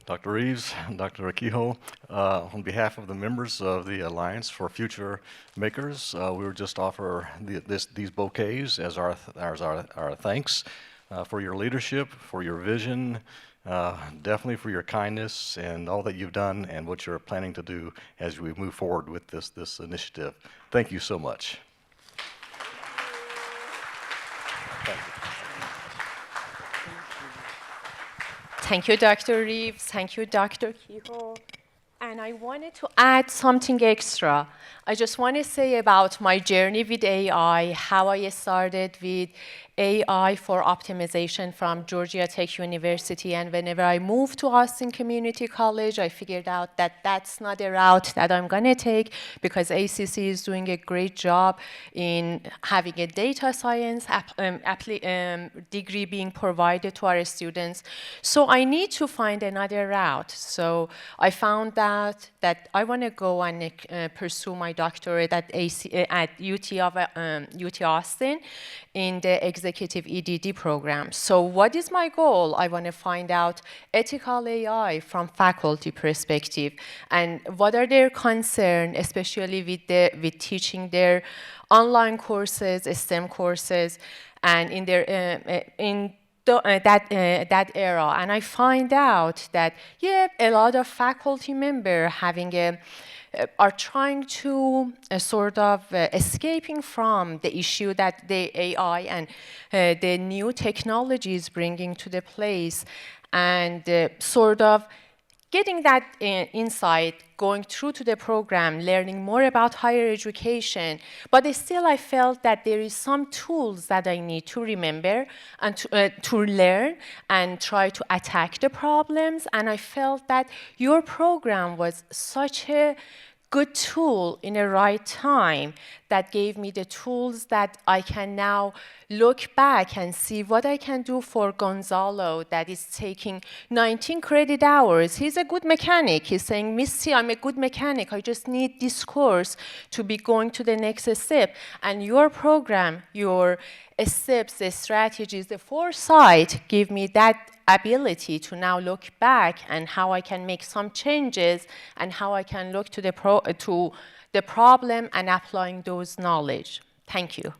Dr. Reeves, Dr. Kehoe, on behalf of the members of the Alliance for Future Makers, we would just offer these bouquets as our thanks for your leadership, for your vision, definitely for your kindness and all that you've done and what you're planning to do as we move forward with this initiative. Thank you so much. Thank you, Dr. Reeves. Thank you, Dr. Kehoe. And I wanted to add something extra. I just want to say about my journey with AI, how I started with AI for optimization from Georgia Tech University. And whenever I moved to Austin Community College, I figured out that that's not a route that I'm going to take, because ACC is doing a great job in having a data science degree being provided to our students. So I need to find another route. So I found out that I want to go and pursue my doctorate at UT Austin in the executive EDD program. So what is my goal? I want to find out ethical AI from faculty perspective, and what are their concerns, especially with teaching their online courses, STEM courses, and in their that era, and I find out that yeah, a lot of faculty member having a are trying to sort of escaping from the issue that the AI and the new technology is bringing to the place, and sort of getting that insight, going through to the program, learning more about higher education, but still I felt that there is some tools that I need to remember and to learn and try to attack the problems. And I felt that your program was such a good tool in the right time that gave me the tools that I can now look back and see what I can do for Gonzalo that is taking 19 credit hours. He's a good mechanic. He's saying, Missy, I'm a good mechanic. I just need this course to be going to the next step. And your program, your steps, the strategies, the foresight give me that ability to now look back and how I can make some changes and how I can look to the problem and applying those knowledge. Thank you.